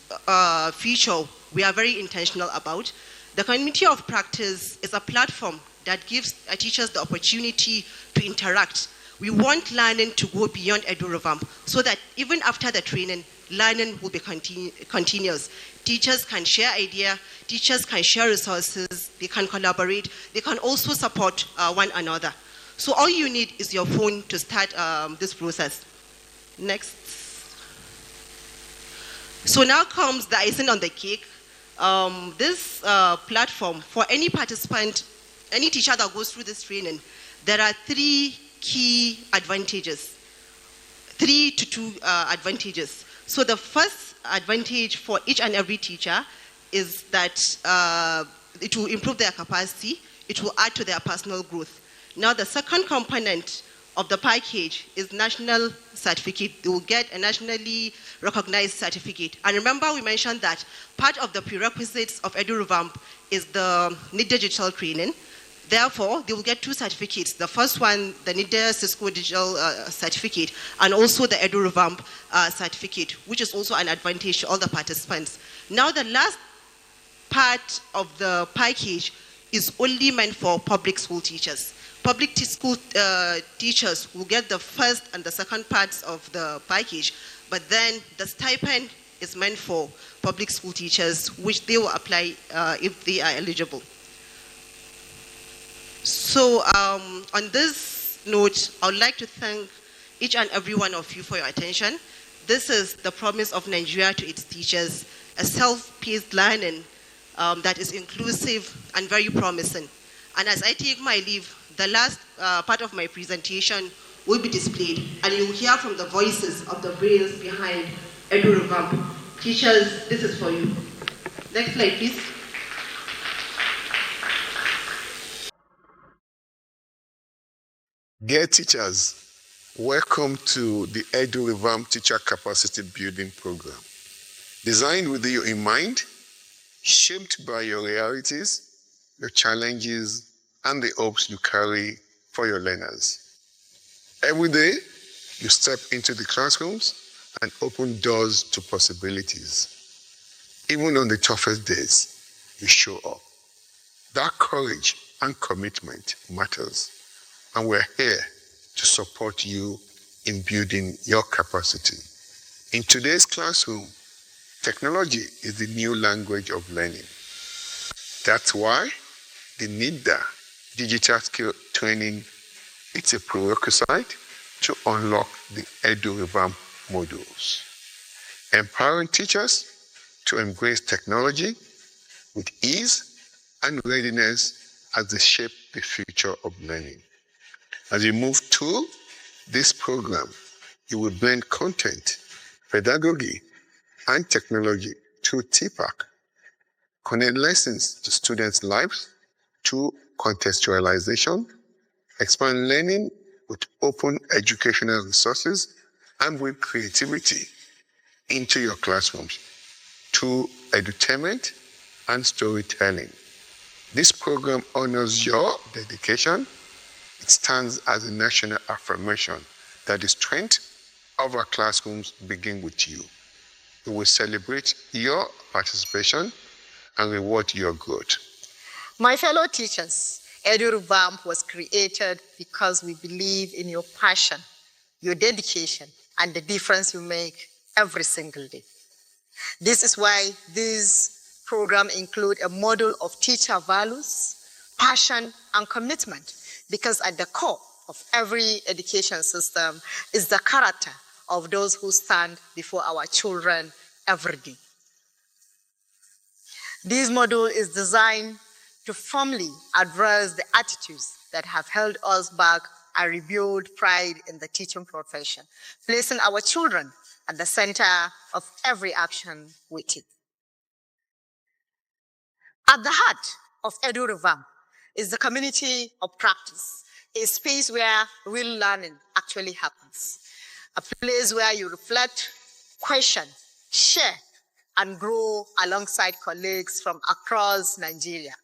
feature we are very intentional about. The community of practice is a platform that gives teachers the opportunity to interact. We want learning to go beyond EduRevamp so that even after the training, learning will be continuous. Teachers can share ideas, teachers can share resources, they can collaborate, they can also support one another. So all you need is your phone to start this process. Next. So now comes the icing on the cake. This platform, for any participant, any teacher that goes through this training, there are 3 key advantages, 3 to 2 advantages. So the first advantage for each and every teacher is that it will improve their capacity, it will add to their personal growth. Now the second component of the package is national certificate. They will get a nationally recognized certificate. And remember we mentioned that part of the prerequisites of EduRevamp is the NID digital training. Therefore, they will get 2 certificates. The first one, the NIDA Cisco Digital Certificate, and also the EduRevamp certificate, which is also an advantage to all the participants. Now, the last part of the package is only meant for public school teachers. Public school teachers will get the first and the second parts of the package, but then the stipend is meant for public school teachers, which they will apply if they are eligible. So on this note, I would like to thank each and every one of you for your attention. This is the promise of Nigeria to its teachers, a self-paced learning that is inclusive and very promising. And as I take my leave, the last part of my presentation will be displayed, and you'll hear from the voices of the brains behind EduRevamp. Teachers, this is for you. Next slide, please. Dear teachers, welcome to the EduRevamp Teacher Capacity Building Program. Designed with you in mind, shaped by your realities, your challenges, and the hopes you carry for your learners. Every day, you step into the classrooms and open doors to possibilities. Even on the toughest days, you show up. That courage and commitment matters. And we're here to support you in building your capacity. In today's classroom, technology is the new language of learning. That's why the NIDA digital skill training, it's a prerequisite to unlock the EduRevamp modules. Empowering teachers to embrace technology with ease and readiness as they shape the future of learning. As you move through this program, you will blend content, pedagogy, and technology through TPAC. Connect lessons to students' lives through contextualization, expand learning with open educational resources, and bring creativity into your classrooms through edutainment, and storytelling. This program honors your dedication. It stands as a national affirmation that the strength of our classrooms begin with you. We will celebrate your participation and reward your growth. My fellow teachers, EduRevamp was created because we believe in your passion, your dedication, and the difference you make every single day. This is why this program includes a model of teacher values, passion, and commitment, because at the core of every education system is the character of those who stand before our children every day. This model is designed to firmly address the attitudes that have held us back and rebuild pride in the teaching profession, placing our children at the center of every action we take. At the heart of EduRevamp is the community of practice, a space where real learning actually happens, a place where you reflect, question, share, and grow alongside colleagues from across Nigeria.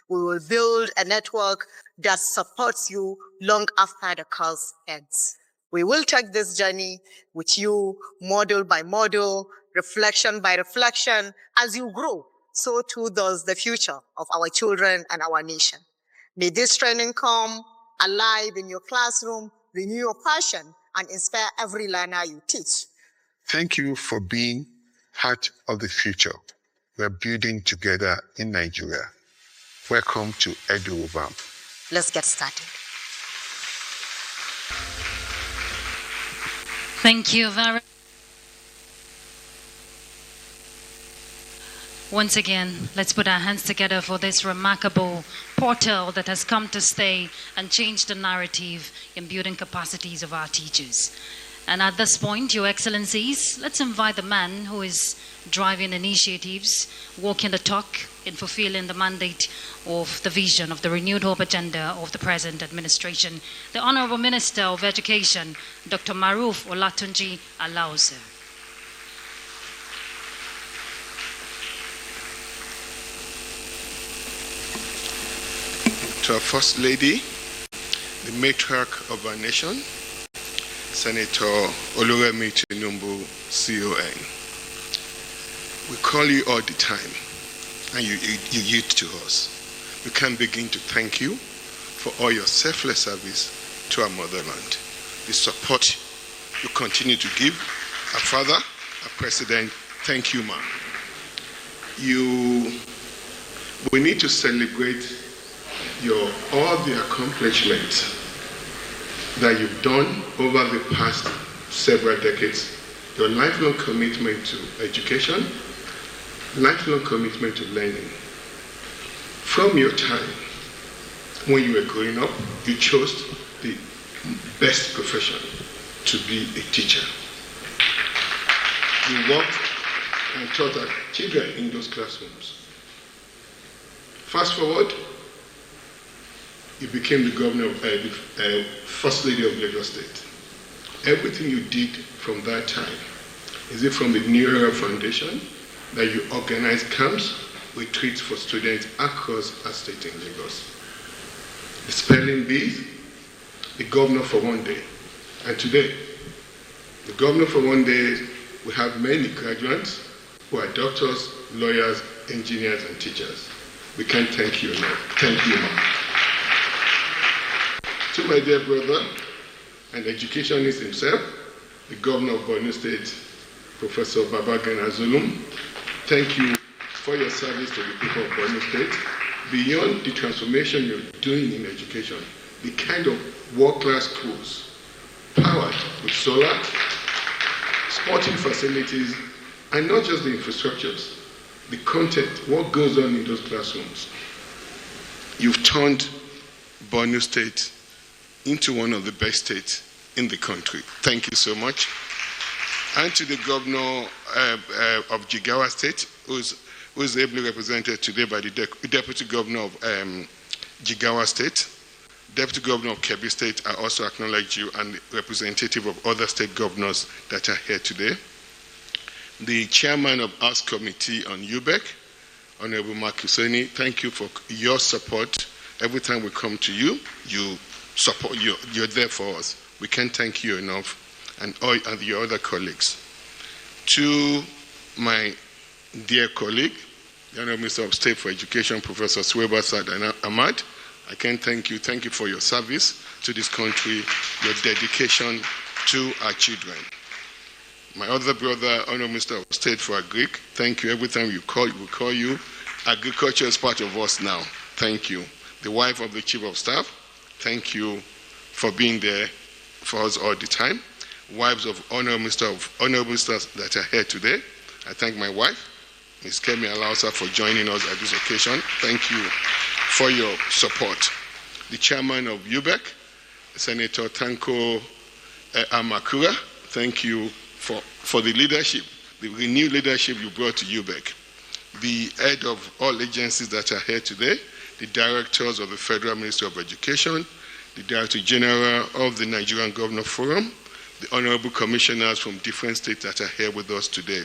We will build a network that supports you long after the course ends. We will take this journey with you, model by model, reflection by reflection. As you grow, so too does the future of our children and our nation. May this training come alive in your classroom, renew your passion, and inspire every learner you teach. Thank you for being part of the future we're building together in Nigeria. Welcome to EduRevamp. Let's get started. Thank you very much. Once again, let's put our hands together for this remarkable portal that has come to stay and change the narrative in building capacities of our teachers. And at this point, Your Excellencies, let's invite the man who is driving initiatives, walking the talk in fulfilling the mandate of the vision of the renewed hope agenda of the present administration, the Honorable Minister of Education, Dr. Maruf Olatunji Alause. To our First Lady, the matriarch of our nation, Senator Oluremi Tinubu, CON. We call you all the time, and you yield to us. We can't begin to thank you for all your selfless service to our motherland. The support you continue to give our father, our president. Thank you, ma'am. We need to celebrate all the accomplishments that you've done over the past several decades, your lifelong commitment to education, lifelong commitment to learning. From your time when you were growing up, you chose the best profession, to be a teacher. You worked and taught our children in those classrooms. Fast forward, you became the governor of First Lady of Lagos State. Everything you did from that time, is it from the New Era Foundation that you organized camps, retreats for students across our state in Lagos? The spelling bees, the governor for one day. And today, the governor for one day, we have many graduates who are doctors, lawyers, engineers, and teachers. We can't thank you enough. Thank you, ma'am. To my dear brother and educationist himself, the governor of Borno State, Professor Babagana Zulum, thank you for your service to the people of Borno State. Beyond the transformation you're doing in education, the kind of world-class schools, powered with solar, sporting facilities, and not just the infrastructures, the content, what goes on in those classrooms. You've turned Borno State into one of the best states in the country. Thank you so much. And to the governor of Jigawa State, who is ably represented today by the deputy governor of Jigawa State, deputy governor of Kebbi State. I also acknowledge you, and representative of other state governors that are here today. the chairman of House Committee on UBEC, Honorable Mark Hussaini, thank you for your support. Every time we come to you, you support, you're there for us. We can't thank you enough, and your other colleagues. To my dear colleague, the Honorable Minister of State for Education, Professor Suwaiba Said Ahmad, I can't thank you. Thank you for your service to this country, your dedication to our children. My other brother, Honorable Minister of State for Agric, thank you. Every time we call you. Agriculture is part of us now. Thank you. The wife of the Chief of Staff, thank you for being there for us all the time. Wives of honorable ministers that are here today, I thank my wife, Ms. Kemi Alausa, for joining us at this occasion. Thank you for your support. The chairman of UBEC, Senator Tanko Amakura, thank you for the leadership, the renewed leadership you brought to UBEC. The head of all agencies that are here today, the directors of the Federal Ministry of Education, the Director General of the Nigerian Governor Forum, the honorable commissioners from different states that are here with us today,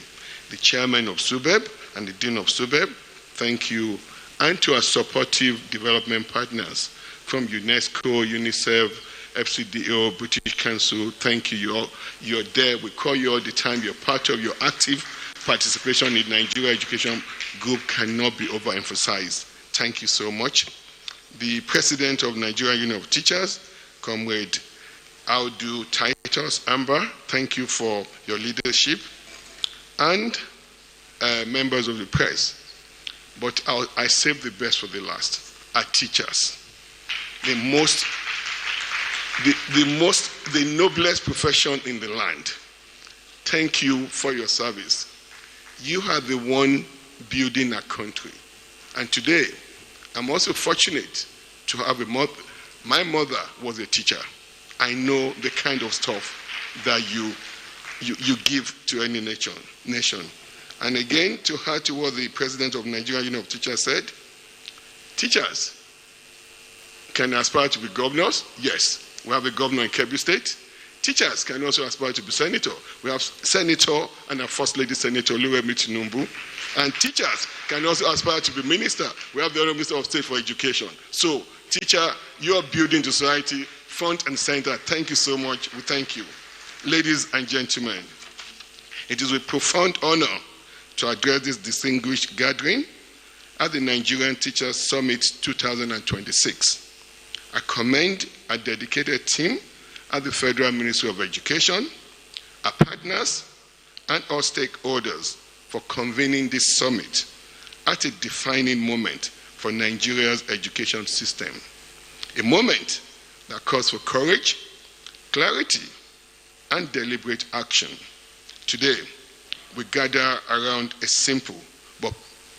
the chairman of SUBEB and the dean of SUBEB, thank you, and to our supportive development partners from UNESCO, UNICEF, FCDO, British Council, thank you. You're there. We call you all the time. You're part of your active participation in Nigeria Education Group cannot be overemphasized. Thank you so much. The president of Nigerian Union of Teachers, Comrade Audu Titus Amber, thank you for your leadership. And members of the press. But I save the best for the last. Our teachers. The noblest profession in the land. Thank you for your service. You are the one building our country. And today, I'm also fortunate to have a mother. My mother was a teacher. I know the kind of stuff that you give to any nation. And again, to add to what the president of Nigerian Union of Teachers said, teachers can aspire to be governors. Yes, we have a governor in Kebbi State. Teachers can also aspire to be senator. We have senator and a first lady senator, Oluwemi Tinubu. And teachers can also aspire to be minister. We have the Honorable Minister of State for Education. So, teacher, you are building the society front and center. Thank you so much. We thank you. Ladies and gentlemen, it is with profound honor to address this distinguished gathering at the Nigerian Teachers Summit 2026. I commend a dedicated team at the Federal Ministry of Education, our partners, and all stakeholders for convening this summit at a defining moment for Nigeria's education system. A moment that calls for courage, clarity, and deliberate action. Today, we gather around a simple but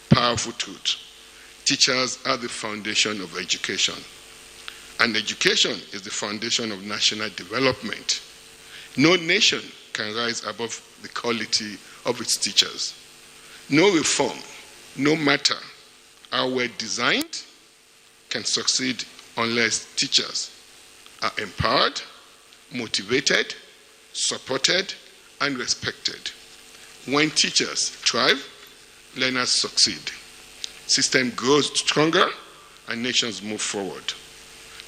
powerful truth. Teachers are the foundation of education. And education is the foundation of national development. No nation can rise above the quality of its teachers. No reform, no matter how well designed, can succeed unless teachers are empowered, motivated, supported, and respected. When teachers thrive, learners succeed. System grows stronger and nations move forward.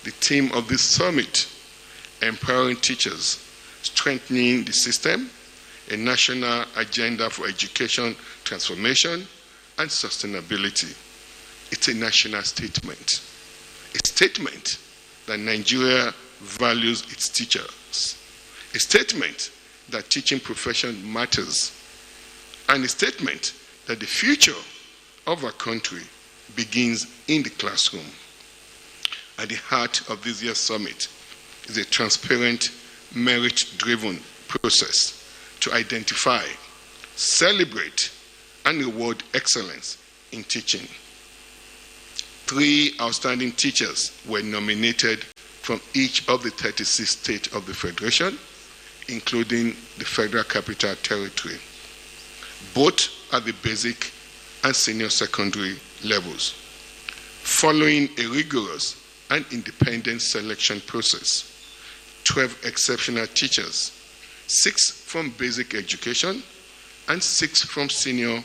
The theme of this summit, empowering teachers, strengthening the system, a national agenda for education transformation and sustainability. It's a national statement. A statement that Nigeria values its teachers. A statement that teaching profession matters. And a statement that the future of our country begins in the classroom. At the heart of this year's summit is a transparent, merit-driven process to identify, celebrate, and reward excellence in teaching. 3 outstanding teachers were nominated from each of the 36 states of the Federation, including the Federal Capital Territory, both at the basic and senior secondary levels. Following a rigorous and independent selection process, 12 exceptional teachers, 6 from basic education, and 6 from senior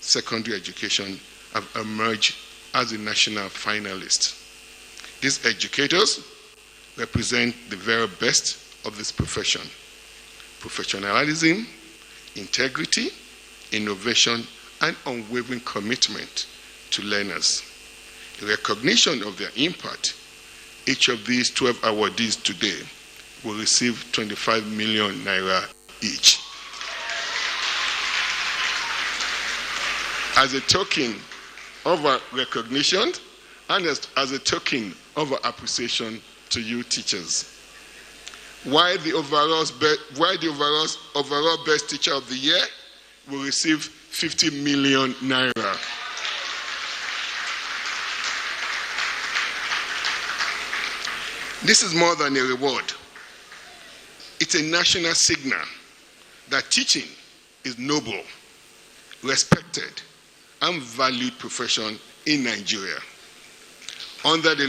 secondary education have emerged as the national finalists. These educators represent the very best of this profession: professionalism, integrity, innovation, and unwavering commitment to learners. In recognition of their impact, each of these 12 awardees today will receive 25 million naira each. As a token of our recognition and as a token of our appreciation to you teachers. While the overall best teacher of the year will receive 50 million naira. This is more than a reward. It's a national signal that teaching is noble, respected, and valued profession in Nigeria. Under the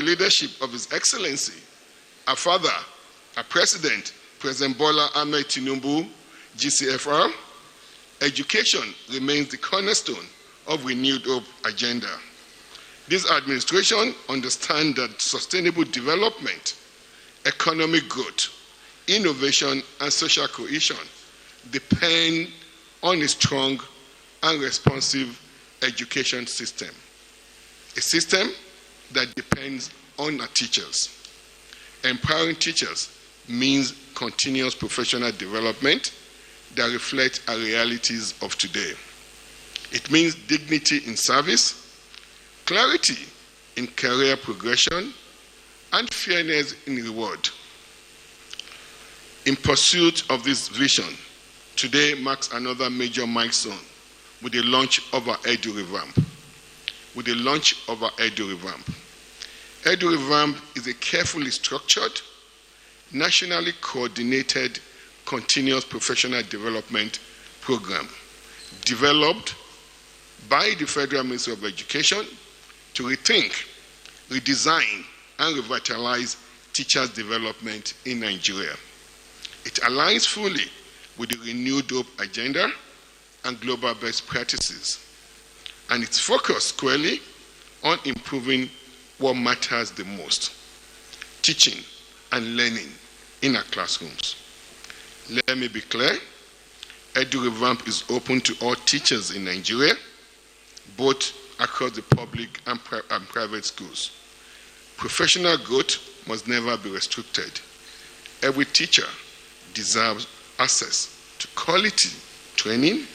leadership of His Excellency, our father, our president, President Bola Ahmed Tinubu, GCFR, education remains the cornerstone of Renewed Hope agenda. This administration understands that sustainable development, economic growth, innovation, and social cohesion depend on a strong and responsive education system. A system that depends on our teachers. Empowering teachers means continuous professional development that reflects our realities of today. It means dignity in service, clarity in career progression, and fairness in reward. In pursuit of this vision, today marks another major milestone with the launch of our Edu Revamp. Edu Revamp is a carefully structured, nationally coordinated, continuous professional development program developed by the Federal Ministry of Education to rethink, redesign, and revitalize teachers' development in Nigeria. It aligns fully with the Renewed Hope agenda and global best practices, and it's focused squarely on improving what matters the most: teaching and learning in our classrooms. Let me be clear, Edu Revamp is open to all teachers in Nigeria, both across the public and private schools. Professional growth must never be restricted. Every teacher deserves access to quality training,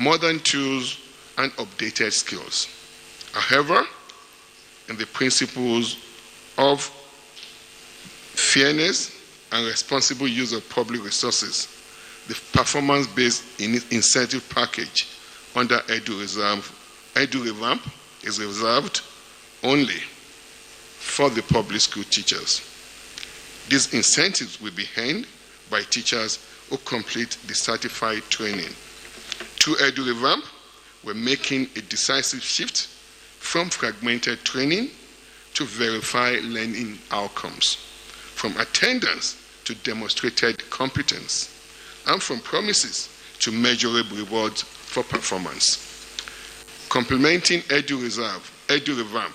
modern tools, and updated skills. However, in the principles of fairness and responsible use of public resources, the performance-based incentive package under Edu Revamp is reserved only for the public school teachers. These incentives will be earned by teachers who complete the certified training. Through Edu Revamp, we're making a decisive shift from fragmented training to verified learning outcomes, from attendance to demonstrated competence, and from promises to measurable rewards for performance. Complementing Edu Revamp,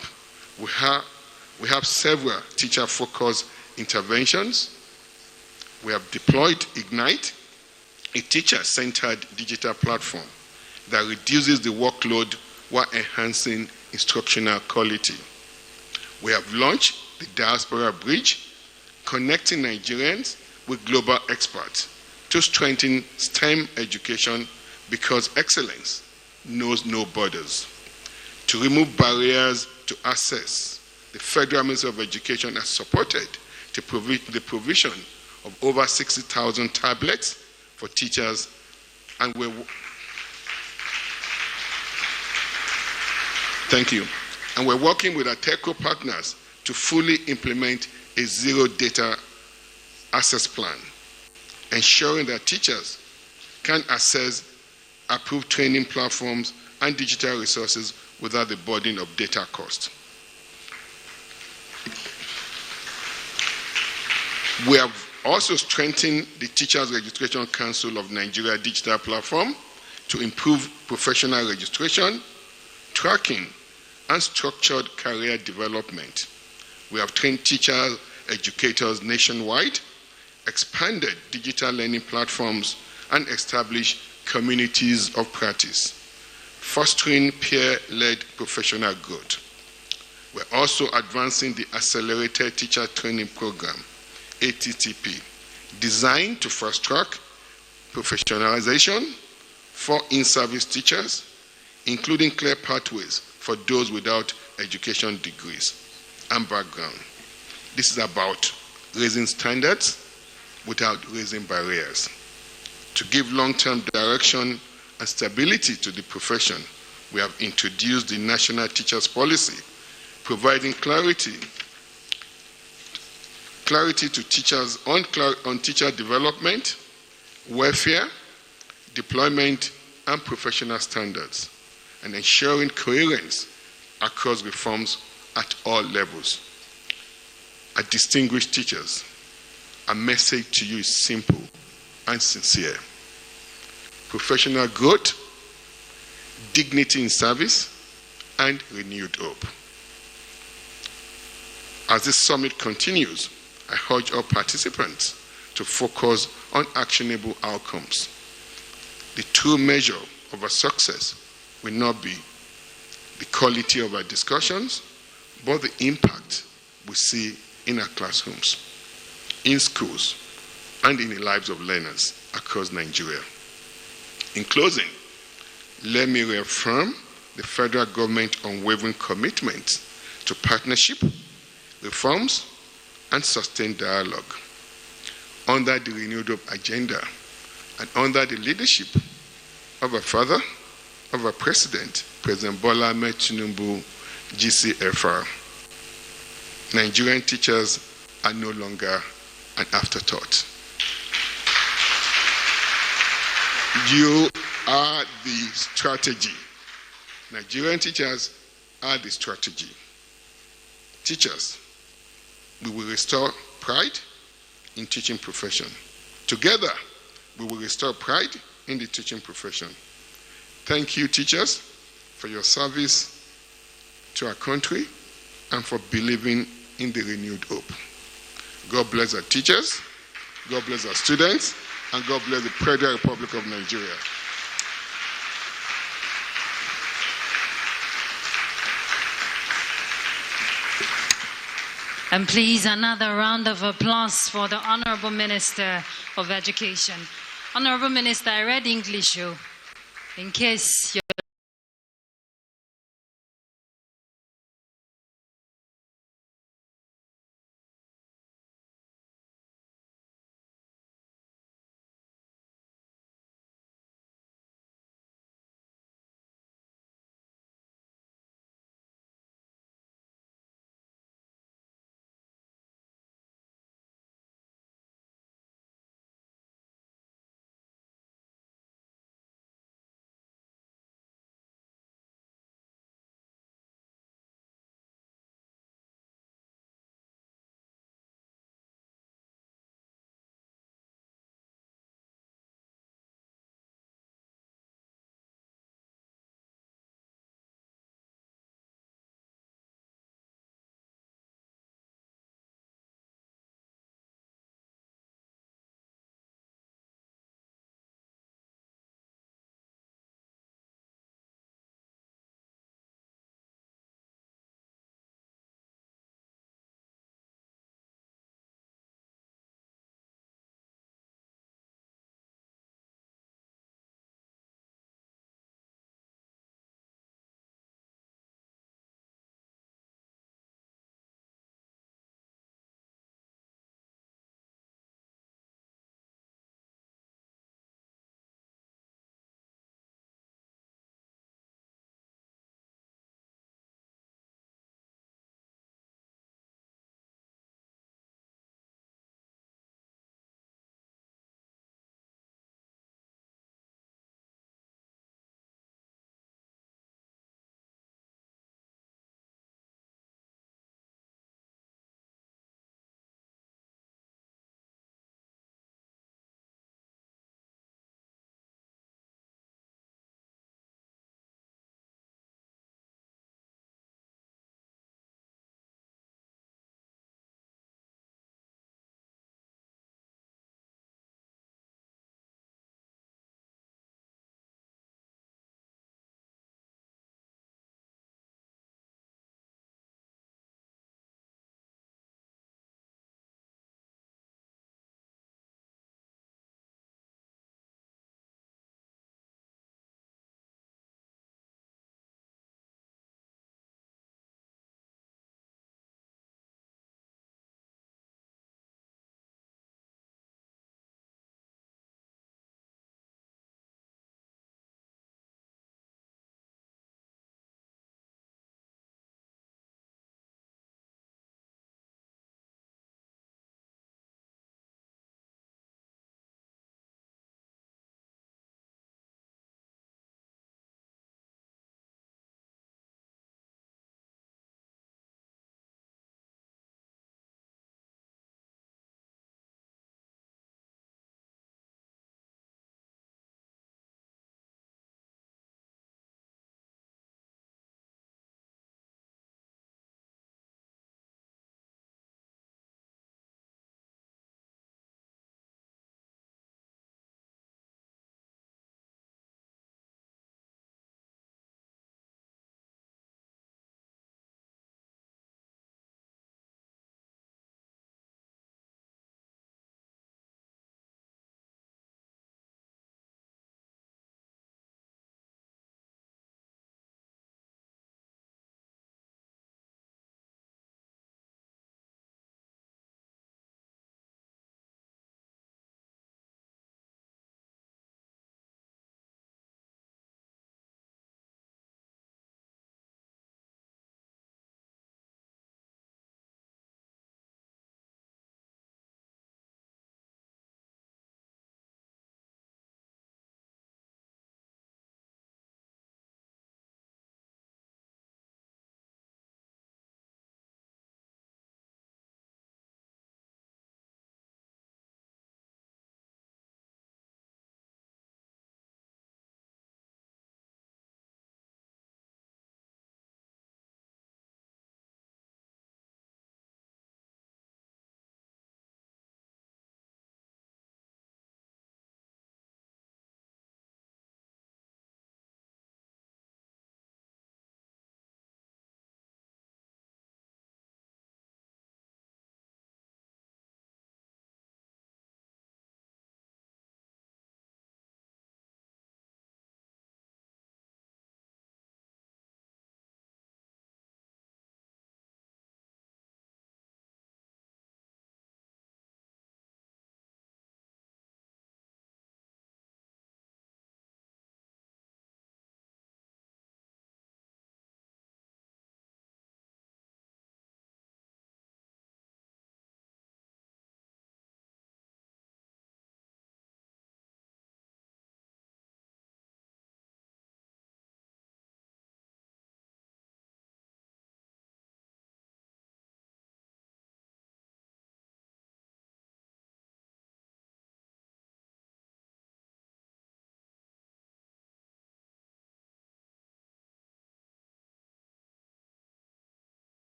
we have several teacher-focused interventions. We have deployed Ignite, a teacher-centered digital platform that reduces the workload while enhancing instructional quality. We have launched the Diaspora Bridge, connecting Nigerians with global experts to strengthen STEM education because excellence knows no borders. To remove barriers to access, the Federal Ministry of Education has supported the provision of over 60,000 tablets for teachers, and we're working with our telco partners to fully implement a zero data access plan, ensuring that teachers can access approved training platforms and digital resources without the burden of data cost. We have also strengthened the Teachers Registration Council of Nigeria digital platform to improve professional registration, tracking, and structured career development. We have trained teachers, educators nationwide, expanded digital learning platforms, and established communities of practice, fostering peer-led professional growth. We're also advancing the Accelerated Teacher Training Program, ATTP, designed to fast-track professionalization for in-service teachers, including clear pathways for those without education degrees and background. This is about raising standards without raising barriers. To give long-term direction and stability to the profession, we have introduced the National Teachers Policy, providing clarity to teachers on teacher development, welfare, deployment, and professional standards, and ensuring coherence across reforms at all levels. Our distinguished teachers, our message to you is simple and sincere. Professional growth, dignity in service, and renewed hope. As this summit continues, I urge all participants to focus on actionable outcomes. The true measure of our success will not be the quality of our discussions, but the impact we see in our classrooms, in schools, and in the lives of learners across Nigeria. In closing, let me reaffirm the federal government's unwavering commitment to partnership, reforms, and sustained dialogue. Under the Renewed Hope agenda and under the leadership of our father, of our president, President Bola Ahmed Tinubu, GCFR, Nigerian teachers are no longer an afterthought. You are the strategy. Nigerian teachers are the strategy. Teachers, we will restore pride in teaching profession. Together, we will restore pride in the teaching profession. Thank you, teachers, for your service to our country and for believing in the renewed hope. God bless our teachers, God bless our students, and God bless the Federal Republic of Nigeria. And please, another round of applause for the Honorable Minister of Education. Honorable Minister, I read English, in case you're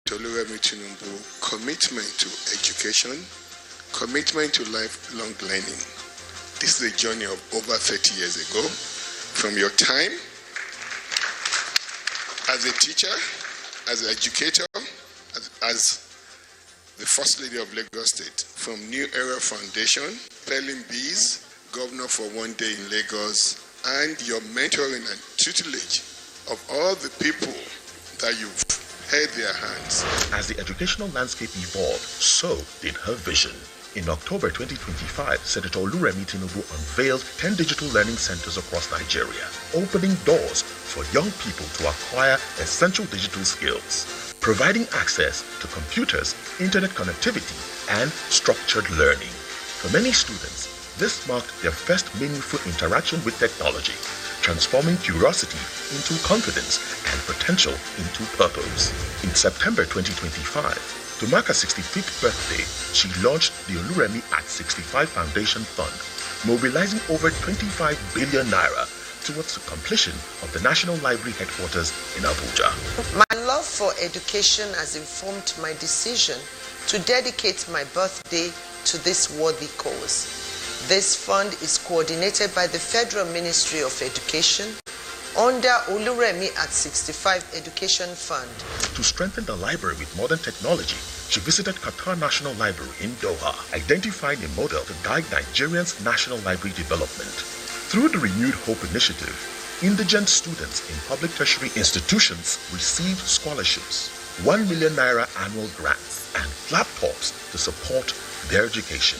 Senator Oluremi Tinubu commitment to education, commitment to lifelong learning. This is a journey of over 30 years ago. From your time as a teacher, as an educator, as the First Lady of Lagos State, from New Era Foundation, Pelham Bees, Governor for one day in Lagos, and your mentoring and tutelage of all the people that you've held their hands. As the educational landscape evolved, so did her vision. In October 2025, Senator Oluremi Tinubu unveiled 10 digital learning centers across Nigeria, opening doors for young people to acquire essential digital skills, providing access to computers, internet connectivity, and structured learning. For many students, this marked their first meaningful interaction with technology, transforming curiosity into confidence and potential into purpose. In September 2025, to mark her 65th birthday, she launched the Oluremi at 65 Foundation Fund, mobilizing over 25 billion naira towards the completion of the National Library headquarters in Abuja. My love for education has informed my decision to dedicate my birthday to this worthy cause. This fund is coordinated by the Federal Ministry of Education under Oluremi at 65 Education Fund. To strengthen the library with modern technology, she visited Qatar National Library in Doha, identifying a model to guide Nigeria's national library development. Through the Renewed Hope Initiative, indigent students in public tertiary institutions received scholarships, 1 million naira annual grants, and laptops to support their education.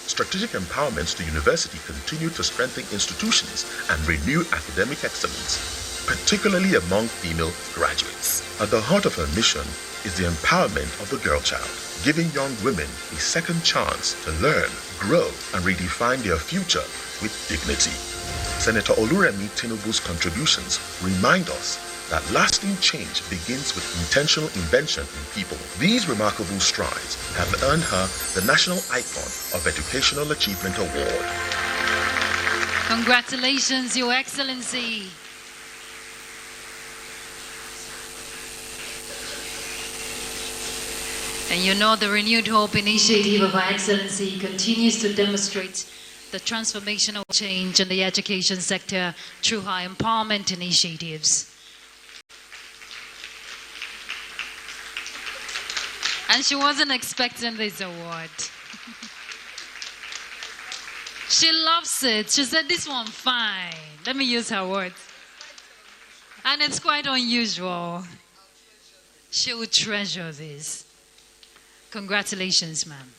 Strategic empowerments to university continue to strengthen institutions and renew academic excellence, particularly among female graduates. At the heart of her mission is the empowerment of the girl child, giving young women a second chance to learn, grow, and redefine their future with dignity. Senator Oluremi Tinubu's contributions remind us that lasting change begins with intentional invention in people. These remarkable strides have earned her the National Icon of Educational Achievement Award. Congratulations, Your Excellency. And you know the Renewed Hope initiative of Her Excellency continues to demonstrate the transformational change in the education sector through her empowerment initiatives. And she wasn't expecting this award. She loves it. She said, this one fine. Let me use her words. And it's quite unusual. She will treasure this. Congratulations, ma'am.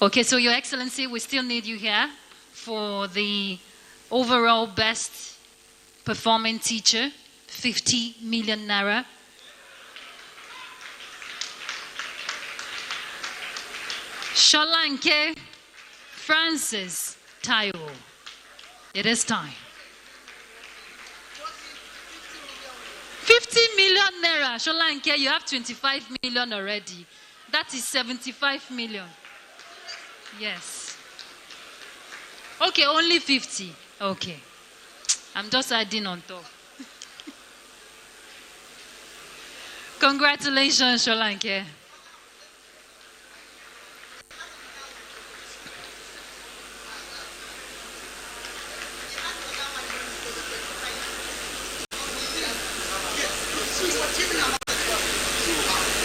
Okay, so Your Excellency, we still need you here for the overall best performing teacher, 50 million naira. Sholanke Francis Taiwo. It is time. 50 million naira. Sholanke, you have 25 million already. That is 75 million. Yes. Okay, only 50. Okay. I'm just adding on top. Congratulations, Sholanke.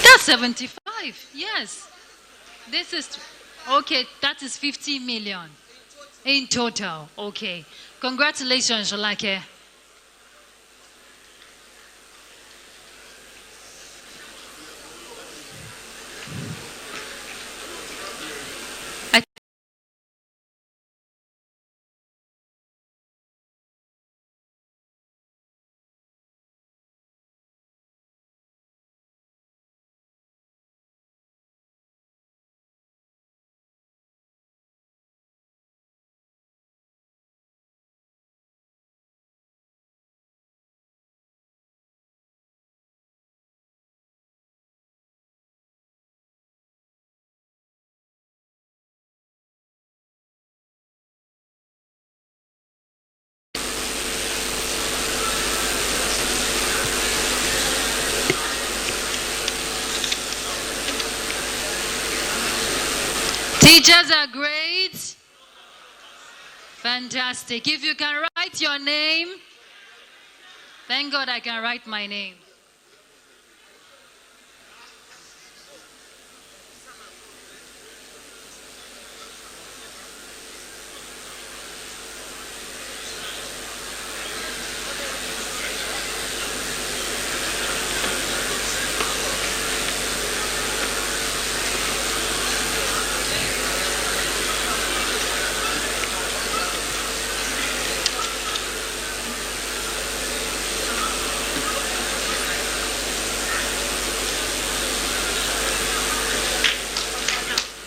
That's 75. Yes. This is okay. That is 50 million in total. Okay. Congratulations, Sholanke. Teachers are great. Fantastic. If you can write your name, thank God I can write my name.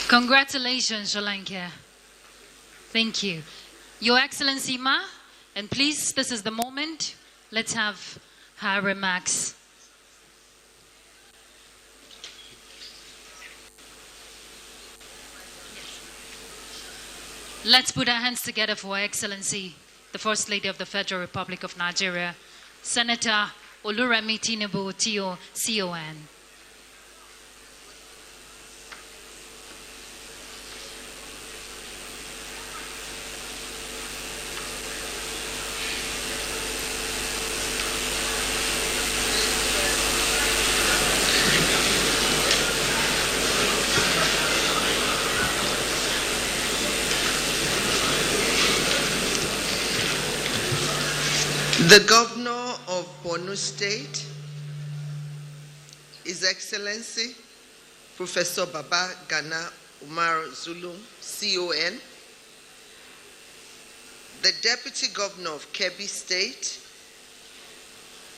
Congratulations, Sholanke. Thank you. Your Excellency Ma, and please, this is the moment. Let's have her remarks. Let's put our hands together for Her Excellency, the First Lady of the Federal Republic of Nigeria, Senator Oluremi Tinubu Tio CON. The Governor of Borno State, His Excellency, Professor Baba Gana Umar Zulum, CON, the Deputy Governor of Kebbi State,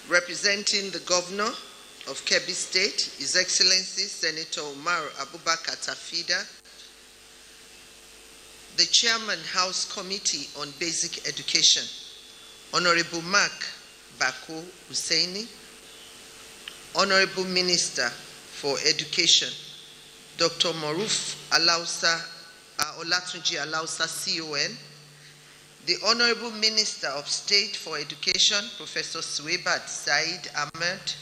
representing the Governor of Kebbi State, His Excellency Senator Umar Abubakar Tafida, the Chairman House Committee on Basic Education, Honorable Mark Bako Husseini, Honorable Minister for Education, Dr. Maruf Olatunji Alausa CON, the Honorable Minister of State for Education, Professor Suebat Said Ahmed,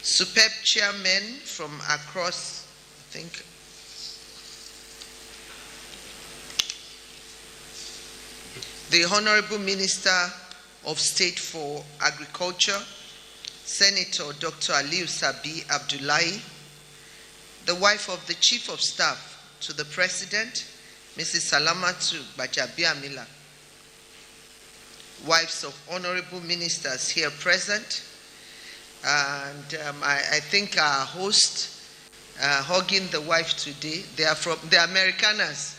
superb chairmen from across, the Honorable Minister of State for Agriculture, Senator Dr. Aliu Sabi Abdullahi, the wife of the Chief of Staff to the President, Mrs. Salamatu Bajabiamila, wives of honorable ministers here present, and I think our host hugging the wife today, they are Americanas.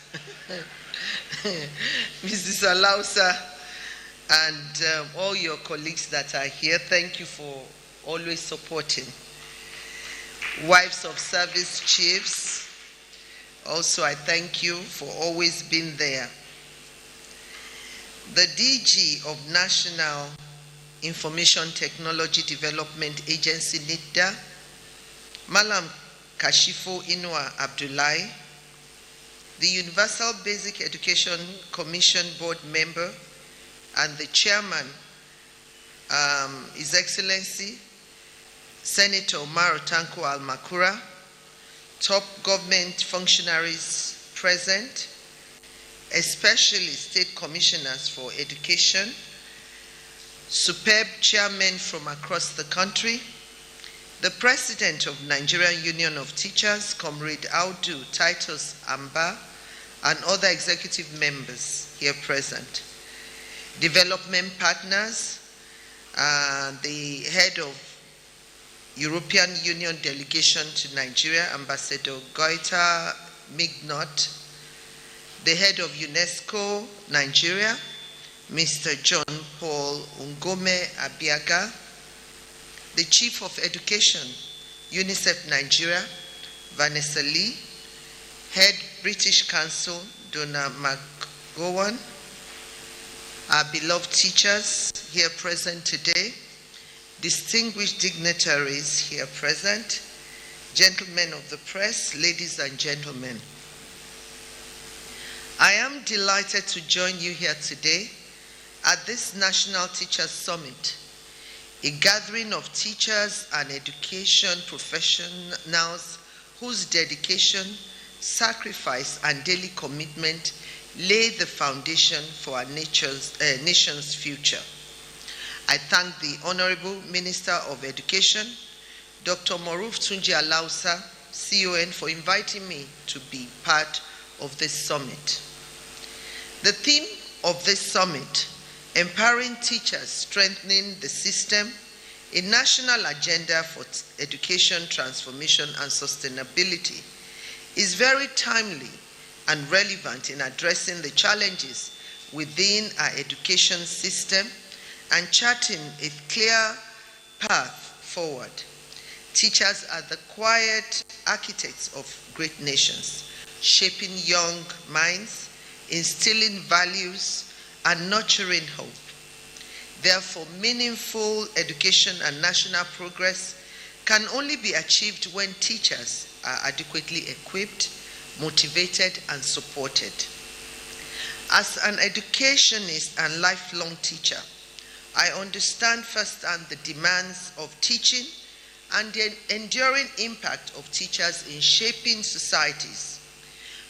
Mrs. Alausa and all your colleagues that are here, thank you for always supporting. Wives of service chiefs, also I thank you for always being there. The DG of National Information Technology Development Agency, NITDA, Malam Kashifo Inua Abdullahi, the Universal Basic Education Commission Board member and the chairman, His Excellency Senator Omar Tanko Al-Makura, top government functionaries present, especially state commissioners for education, superb chairmen from across the country, the president of Nigerian Union of Teachers, Comrade Audu Titus Amba, and other executive members here present, development partners, the head of European Union delegation to Nigeria, Ambassador Goita Mignot, the head of UNESCO Nigeria, Mr. John Paul Ngome Abiaga, the Chief of Education, UNICEF Nigeria, Vanessa Lee, Head British Council, Donna McGowan, our beloved teachers here present today, distinguished dignitaries here present, gentlemen of the press, ladies and gentlemen. I am delighted to join you here today at this National Teachers Summit, a gathering of teachers and education professionals whose dedication, sacrifice, and daily commitment lay the foundation for our nation's future. I thank the Honorable Minister of Education, Dr. Moruf Tunji Alausa, CON, for inviting me to be part of this summit. The theme of this summit, Empowering Teachers, Strengthening the System, a national agenda for education transformation and sustainability, is very timely and relevant in addressing the challenges within our education system and charting a clear path forward. Teachers are the quiet architects of great nations, shaping young minds, instilling values, and nurturing hope. Therefore, meaningful education and national progress can only be achieved when teachers are adequately equipped, motivated, and supported. As an educationist and lifelong teacher, I understand firsthand the demands of teaching and the enduring impact of teachers in shaping societies.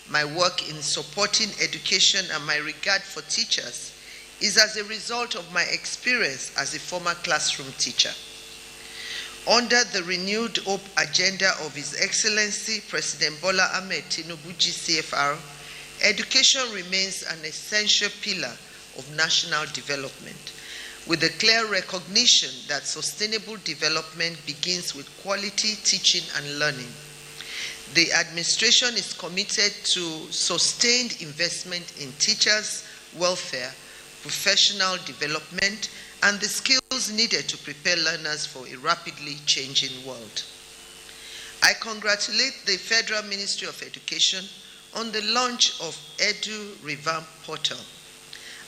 My work in supporting education and my regard for teachers is as a result of my experience as a former classroom teacher. Under the renewed hope agenda of His Excellency President Bola Ahmed Tinubu GCFR, education remains an essential pillar of national development, with a clear recognition that sustainable development begins with quality teaching and learning. The administration is committed to sustained investment in teachers' welfare, professional development, and the skills needed to prepare learners for a rapidly changing world. I congratulate the Federal Ministry of Education on the launch of Edu Revamp Portal,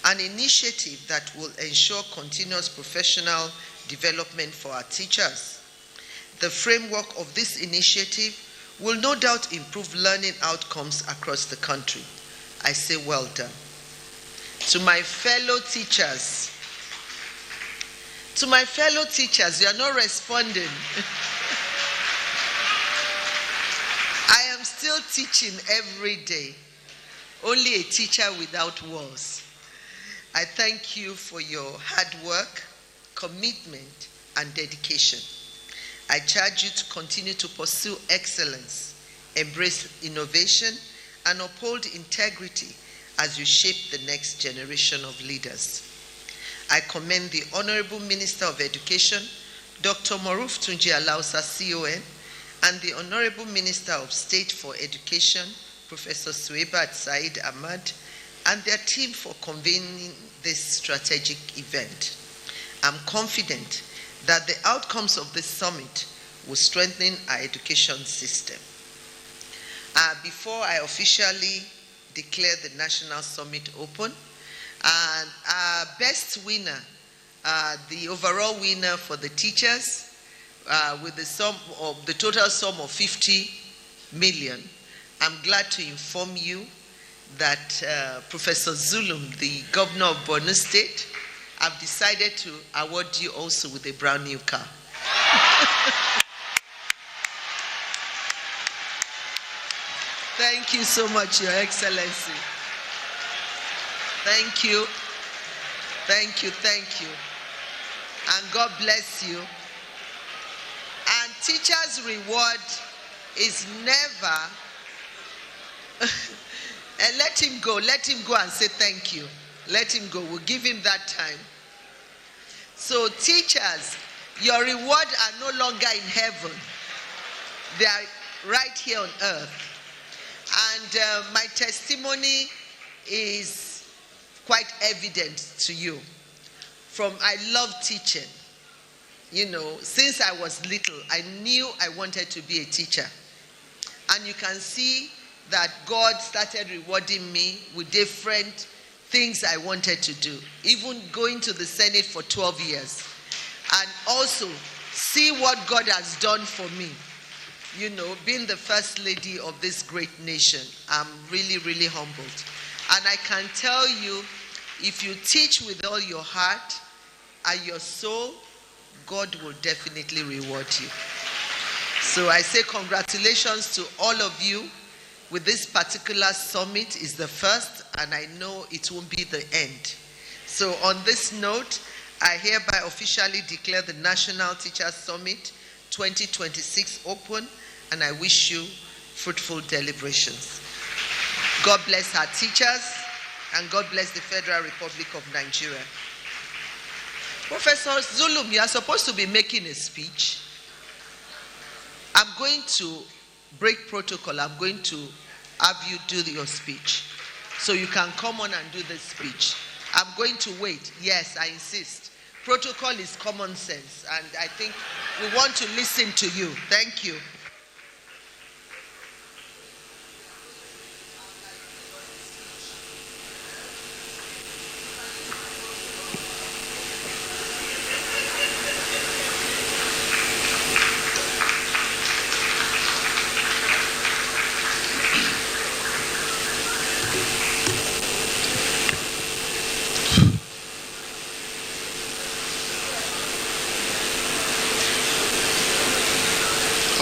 an initiative that will ensure continuous professional development for our teachers. The framework of this initiative will no doubt improve learning outcomes across the country. I say well done. To my fellow teachers, you are not responding. I am still teaching every day, only a teacher without walls. I thank you for your hard work, commitment, and dedication. I charge you to continue to pursue excellence, embrace innovation, and uphold integrity as you shape the next generation of leaders. I commend the Honorable Minister of Education, Dr. Moruf Tunji Alausa, CON, and the Honorable Minister of State for Education, Professor Suebat Said Ahmad, and their team for convening this strategic event. I'm confident that the outcomes of this summit will strengthen our education system. Before I officially declare the National Summit open, and our best winner, the overall winner for the teachers, with the total sum of 50 million, I'm glad to inform you that Professor Zulum, the governor of Borno State, have decided to award you also with a brand new car. Thank you so much, Your Excellency. Thank you. Thank you, thank you. And God bless you. And teacher's reward is never, and let him go and say thank you. Let him go, we'll give him that time. So teachers, your reward are no longer in heaven. They are right here on earth. And my testimony is quite evident to you. I love teaching. You know, since I was little, I knew I wanted to be a teacher. And you can see that God started rewarding me with different things I wanted to do, even going to the Senate for 12 years. And also see what God has done for me. You know, being the first lady of this great nation, I'm really, really humbled. And I can tell you, if you teach with all your heart and your soul, God will definitely reward you. So I say congratulations to all of you. with this particular summit is the first, and I know it won't be the end. So on this note, I hereby officially declare the National Teachers Summit 2026 open, and I wish you fruitful deliberations. God bless our teachers, and God bless the Federal Republic of Nigeria. Professor Zulum, you are supposed to be making a speech. I'm going to break protocol. I'm going to have you do your speech. So you can come on and do the speech. I'm going to wait. Yes, I insist. Protocol is common sense, and I think we want to listen to you. Thank you.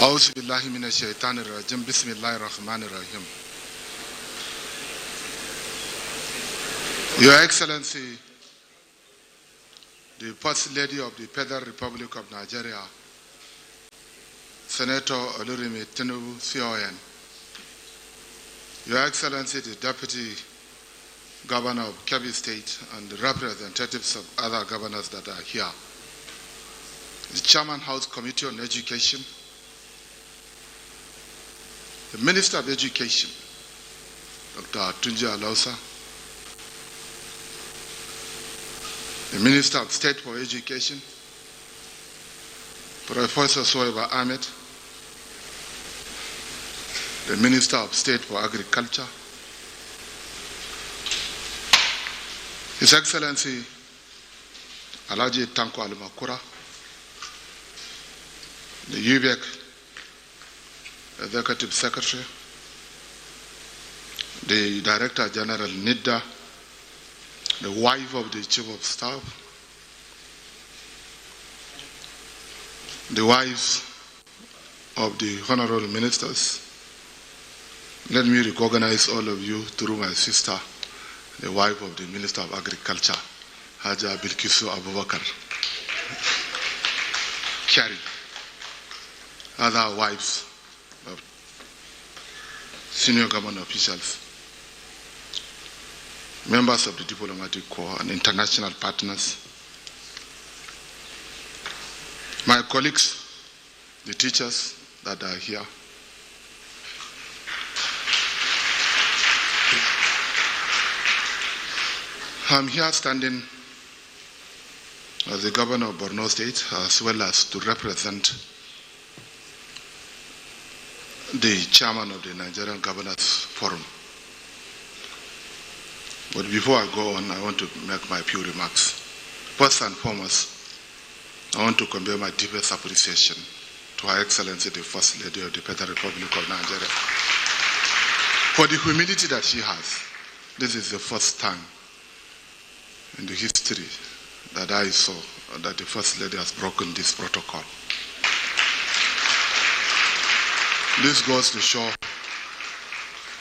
أعوذ بالله من الشيطان الرجيم بسم الله الرحمن الرحيم. Your Excellency, the First Lady of the Federal Republic of Nigeria, Senator Olurimi Tinubu CON, Your Excellency, the Deputy Governor of Kebbi State and the representatives of other governors that are here, the Chairman House Committee on Education, the Minister of Education, Dr. Tunji Alausa, the Minister of State for Education, Professor Soeba Ahmed, the Minister of State for Agriculture, His Excellency Alhaji Tanko Alimakura, the UBEC Executive Secretary, the Director General NIDA, the wife of the Chief of Staff, the wives of the Honorable Ministers. Let me recognize all of you through my sister, the wife of the Minister of Agriculture, Haja Bilkisu Abubakar. Carry. Other wives of senior government officials, members of the diplomatic corps and international partners, my colleagues, the teachers that are here, I'm here standing as the governor of Borno State, as well as to represent the chairman of the Nigerian Governors Forum. But before I go on, I want to make my few remarks. First and foremost, I want to convey my deepest appreciation to Her Excellency, the First Lady of the Federal Republic of Nigeria, for the humility that she has. This is the first time in the history that I saw that the First Lady has broken this protocol. This goes to show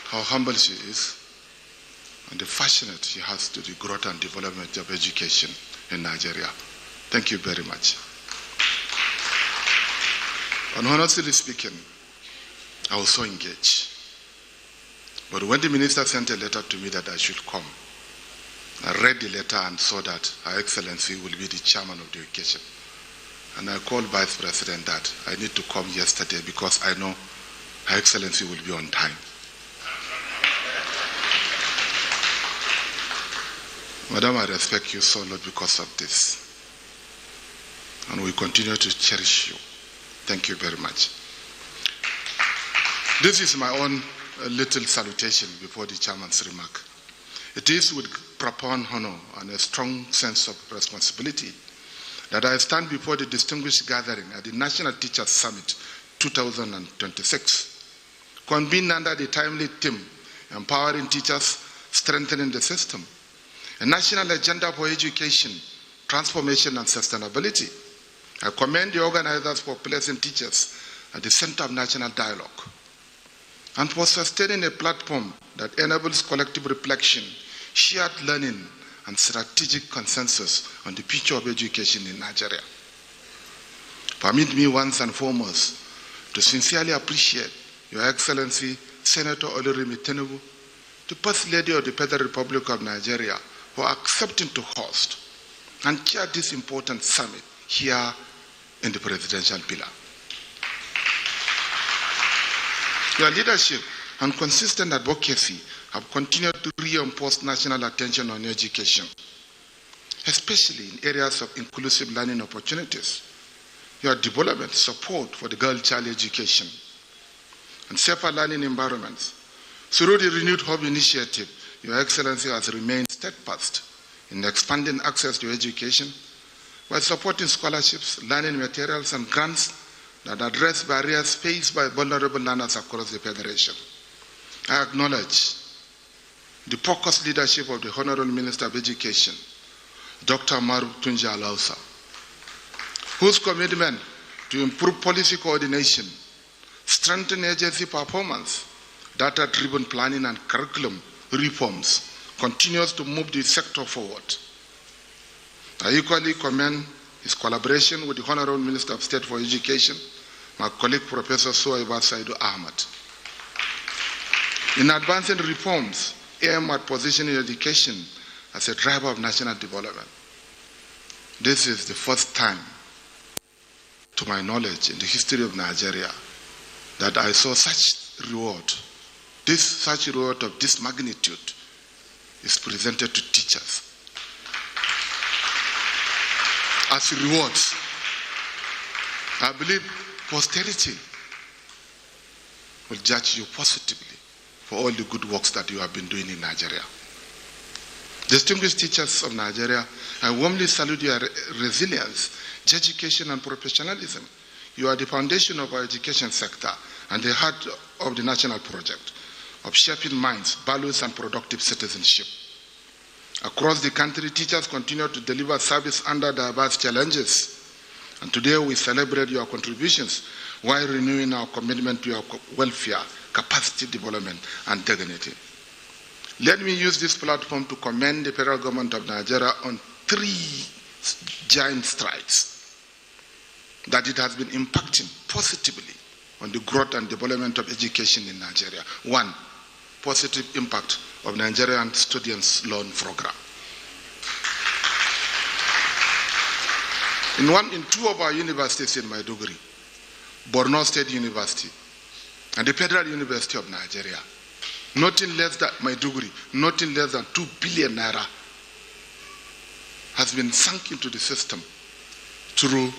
how humble she is and the passionate she has to the growth and development of education in Nigeria. Thank you very much. And honestly speaking, I was so engaged. But when the minister sent a letter to me that I should come, I read the letter and saw that Her Excellency will be the chairman of the occasion. And I called Vice President that I need to come yesterday because I know Her Excellency will be on time. Madam, I respect you so much because of this. And we continue to cherish you. Thank you very much. This is my own little salutation before the chairman's remark. It is with profound honor and a strong sense of responsibility that I stand before the distinguished gathering at the National Teachers Summit 2026, convened under the timely theme, Empowering Teachers, Strengthening the System, a national agenda for education, transformation, and sustainability. I commend the organizers for placing teachers at the center of national dialogue. and for sustaining a platform that enables collective reflection, shared learning, and strategic consensus on the future of education in Nigeria. Permit me once and foremost to sincerely appreciate Your Excellency Senator Olurimi Tinubu, the First Lady of the Federal Republic of Nigeria, for accepting to host and chair this important summit here in the presidential pillar. Your leadership and consistent advocacy have continued to reinforce national attention on education, especially in areas of inclusive learning opportunities. Your development support for the girl-child education and safer learning environments. Through the Renewed Hope Initiative, Your Excellency has remained steadfast in expanding access to education by supporting scholarships, learning materials, and grants that address barriers faced by vulnerable learners across the Federation. I acknowledge the focused leadership of the Honorable Minister of Education, Dr. Maruk Tunja Alausa, whose commitment to improve policy coordination, strengthen agency performance, data-driven planning, and curriculum reforms continues to move the sector forward. I equally commend his collaboration with the Honorable Minister of State for Education, my colleague Professor Suwaiba Saidu Ahmad, in advancing reforms aimed at positioning education as a driver of national development. This is the first time, to my knowledge, in the history of Nigeria, that I saw such reward. Such reward of this magnitude is presented to teachers as rewards. I believe posterity will judge you positively for all the good works that you have been doing in Nigeria. Distinguished teachers of Nigeria, I warmly salute your resilience, dedication, and professionalism. You are the foundation of our education sector and the heart of the national project of shaping minds, values, and productive citizenship. Across the country, teachers continue to deliver service under diverse challenges. And today we celebrate your contributions while renewing our commitment to your welfare, capacity development, and dignity. Let me use this platform to commend the federal government of Nigeria on 3 giant strides that it has been impacting positively on the growth and development of education in Nigeria. 1, positive impact of Nigerian Students' Loan Program. In 2 of our universities in Maiduguri, Borno State University and the Federal University of Nigeria, nothing less than Maiduguri, nothing less than 2 billion naira has been sunk into the system through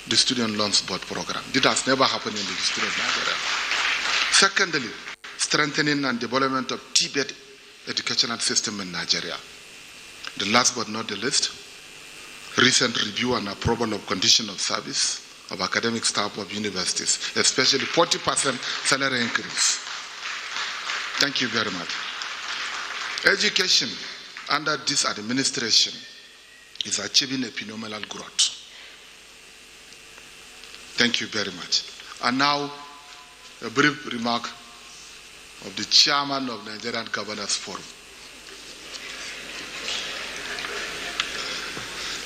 the Student Loans Board program. This has never happened in the history of Nigeria. Secondly, strengthening and development of Tibet educational system in Nigeria. The last but not the least, recent review and approval of condition of service of academic staff of universities, especially 40% salary increase. Thank you very much. Education under this administration is achieving a phenomenal growth. Thank you very much. And now, a brief remark of the chairman of Nigerian Governors Forum.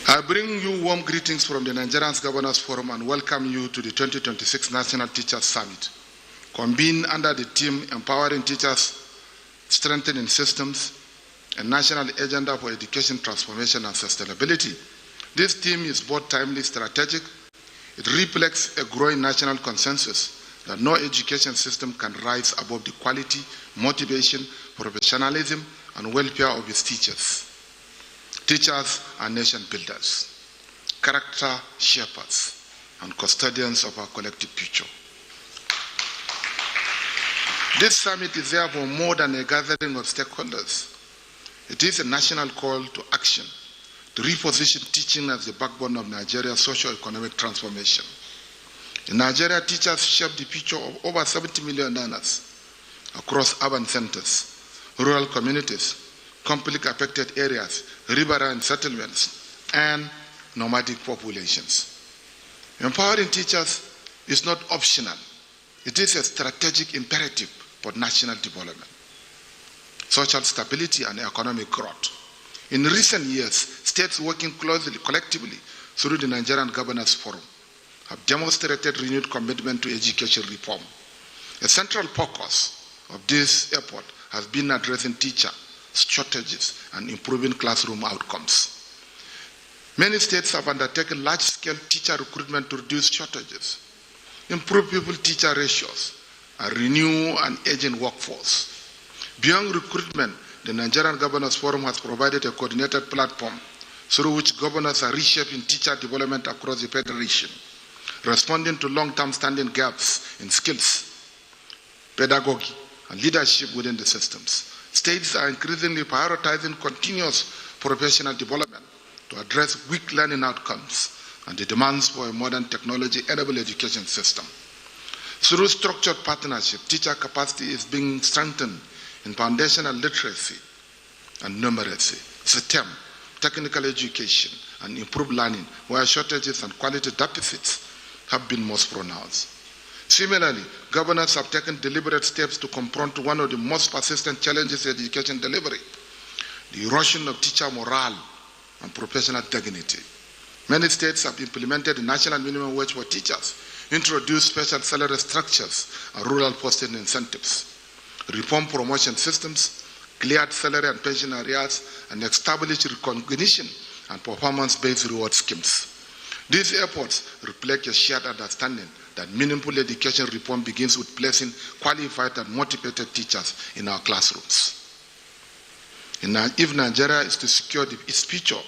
I bring you warm greetings from the Nigerian Governors Forum and welcome you to the 2026 National Teachers Summit, convened under the theme Empowering Teachers, Strengthening Systems, a National Agenda for Education Transformation and Sustainability. This theme is both timely, strategic. It reflects a growing national consensus that no education system can rise above the quality, motivation, professionalism, and welfare of its teachers. Teachers are nation builders, character shapers, and custodians of our collective future. This summit is therefore more than a gathering of stakeholders. It is a national call to action to reposition teaching as the backbone of Nigeria's socio-economic transformation. In Nigeria, teachers shape the future of over 70 million learners across urban centers, rural communities, conflict-affected areas, riverine settlements, and nomadic populations. Empowering teachers is not optional. It is a strategic imperative but national development, social stability, and economic growth. In recent years, states working closely, collectively, through the Nigerian Governance Forum have demonstrated renewed commitment to education reform. A central focus of this effort has been addressing teacher shortages and improving classroom outcomes. Many states have undertaken large-scale teacher recruitment to reduce shortages, improve pupil-teacher ratios, and renew an aging workforce. Beyond recruitment, the Nigerian Governors Forum has provided a coordinated platform through which governors are reshaping teacher development across the Federation, responding to long-term standing gaps in skills, pedagogy, and leadership within the systems. States are increasingly prioritizing continuous professional development to address weak learning outcomes and the demands for a modern technology-enabled education system. Through structured partnership, teacher capacity is being strengthened in foundational literacy and numeracy, STEM, technical education, and improved learning, where shortages and quality deficits have been most pronounced. Similarly, governors have taken deliberate steps to confront one of the most persistent challenges in education delivery, the erosion of teacher morale and professional dignity. Many states have implemented the national minimum wage for teachers, introduced special salary structures and rural posting incentives, reformed promotion systems, cleared salary and pension arrears, and established recognition and performance-based reward schemes. These efforts reflect a shared understanding that meaningful education reform begins with placing qualified and motivated teachers in our classrooms. If Nigeria is to secure its future,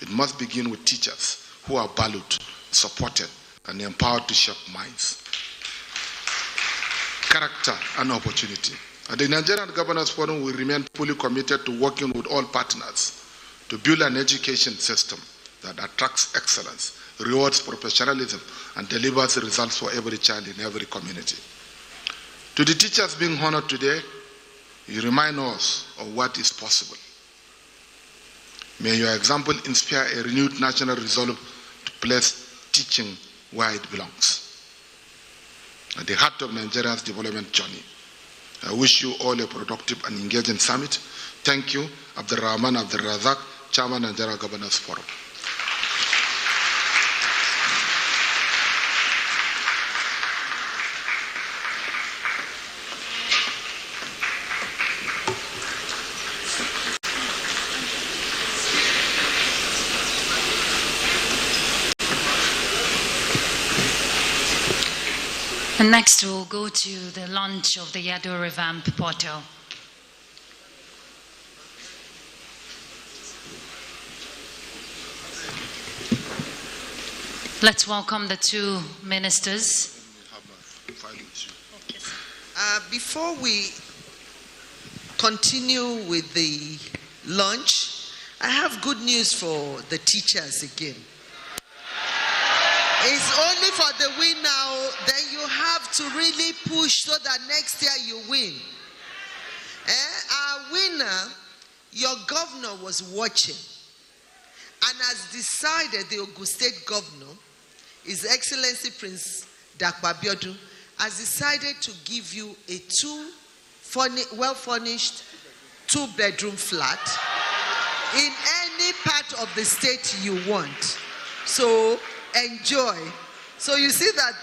it must begin with teachers who are valued, supported, and empowered to shape minds, character, and opportunity. And the Nigerian Governance Forum will remain fully committed to working with all partners to build an education system that attracts excellence, rewards professionalism, and delivers results for every child in every community. To the teachers being honored today, you remind us of what is possible. May your example inspire a renewed national resolve to place teaching where it belongs, at the heart of Nigeria's development journey. I wish you all a productive and engaging summit. Thank you, Abdurrahman Abdurrazak, Chairman of Nigeria Governors Forum. And next we'll go to the launch of the Yado Revamp portal. Let's welcome the two ministers. Before we continue with the launch, I have good news for the teachers again. It's only for the win now, then you have to really push so that next year you win. Our winner, your governor was watching and has decided, the Ogun State governor, His Excellency Prince Dakwa Abiodun, has decided to give you a well-furnished two-bedroom flat in any part of the state you want. So enjoy. So you see that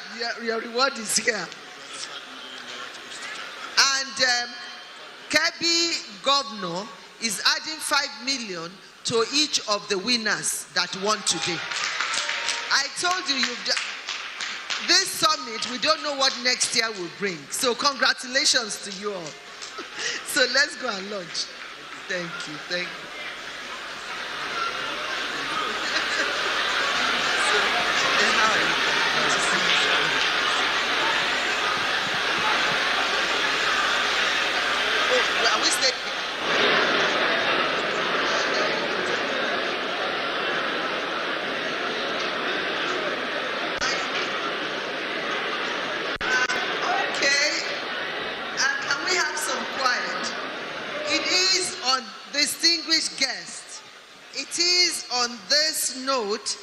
your reward is here. And Kebbi governor is adding 5 million to each of the winners that won today. I told you, this summit, we don't know what next year will bring. So congratulations to you all. So let's go and launch. Thank you. Thank you. Are we staying? Distinguished guests, it is on this note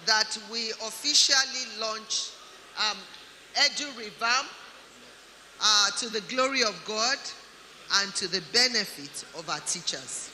that we officially launch Edu Revamp to the glory of God and to the benefit of our teachers.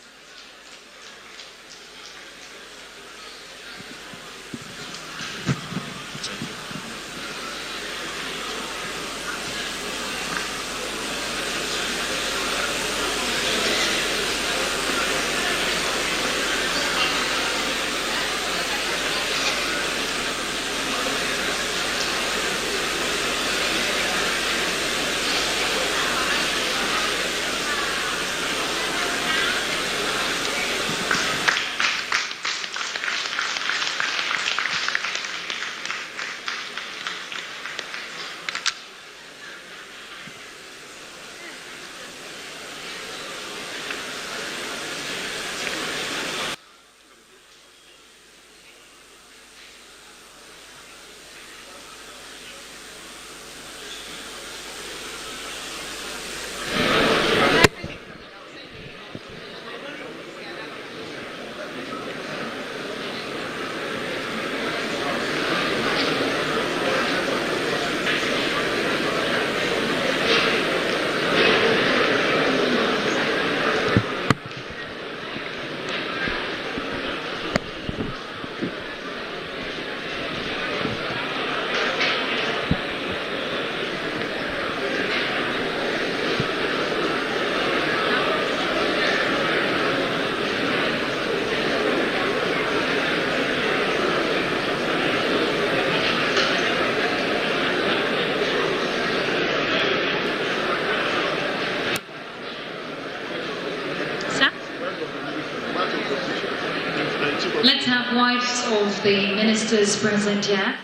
Let's have wives of the ministers present here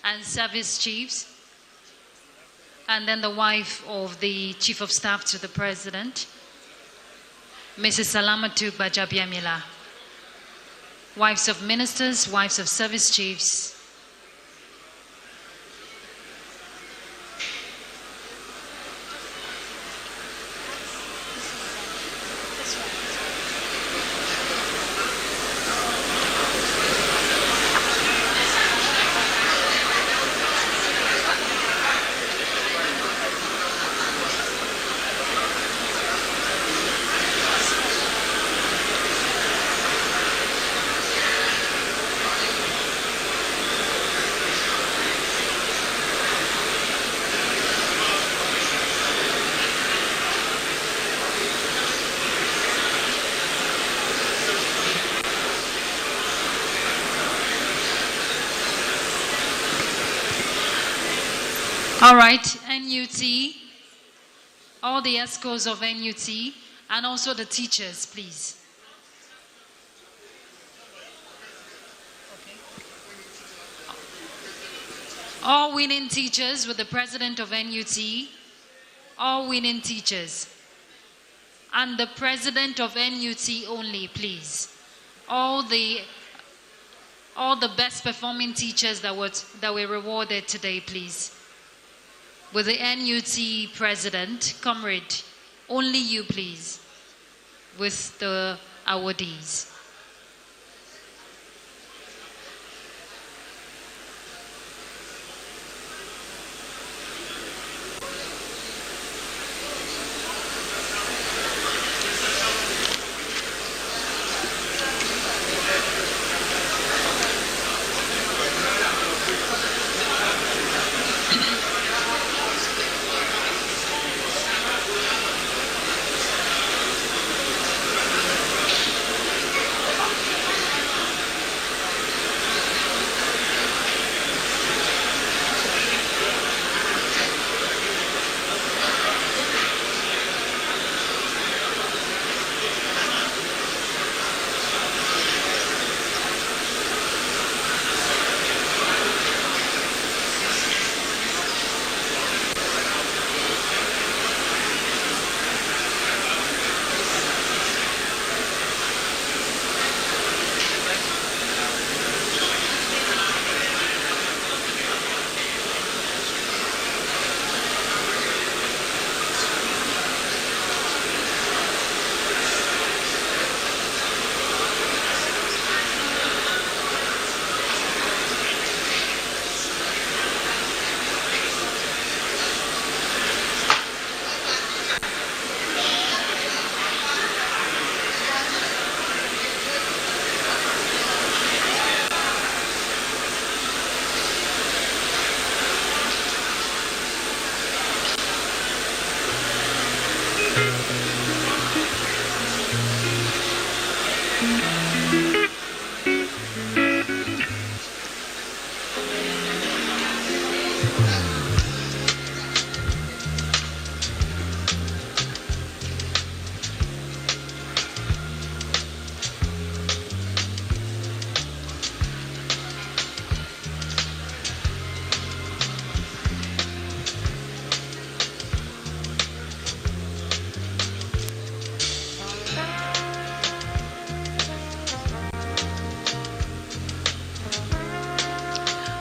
and service chiefs, and then the wife of the chief of staff to the president, Mrs. Salamatu Bajabiamila. Wives of ministers, wives of service chiefs. All right, NUT, all the ESCOs of NUT, and also the teachers, please. All winning teachers with the president of NUT, all winning teachers. And the president of NUT only, please. All the best performing teachers that were rewarded today, please. With the NUT president, comrade, only you please, with the awardees.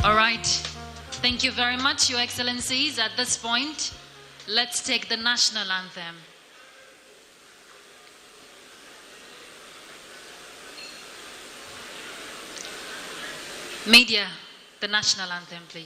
All right. Thank you very much, Your Excellencies. At this point, let's take the national anthem. Media, the national anthem, please.